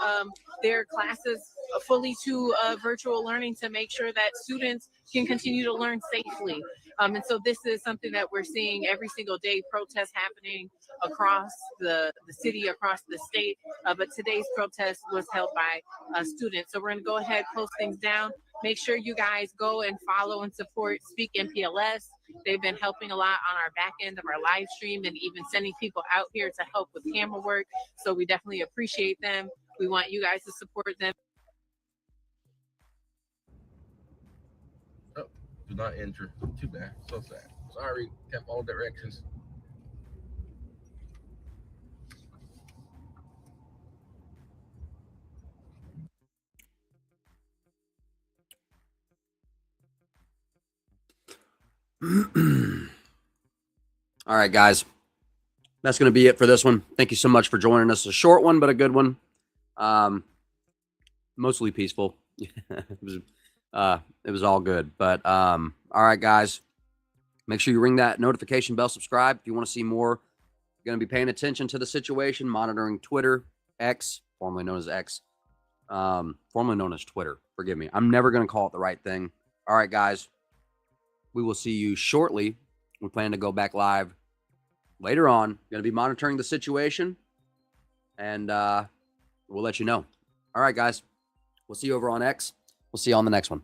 S5: their classes fully to virtual learning to make sure that students can continue to learn safely. And so this is something that we're seeing every single day, protests happening across the city, across the state. But today's protest was held by students. So we're going to go ahead, close things down. Make sure you guys go and follow and support Speak MPLS. They've been helping a lot on our back end of our live stream and even sending people out here to help with camera work. So we definitely appreciate them. We want you guys to support them.
S4: Oh, do not enter. Too bad. So sad. Sorry. Kept all directions.
S1: All right, guys. That's going to be it for this one. Thank you so much for joining us. A short one, but a good one. Mostly peaceful. It was It was all good. But all right, guys, make sure you ring that notification bell, subscribe if you want to see more. You're going to be paying attention to the situation, monitoring Twitter, X, formerly known as X, formerly known as Twitter. Forgive me. I'm never going to call it the right thing. All right, guys, we will see you shortly. We plan to go back live later on. Going to be monitoring the situation, and we'll let you know. All right, guys, we'll see you over on X. We'll see you on the next one.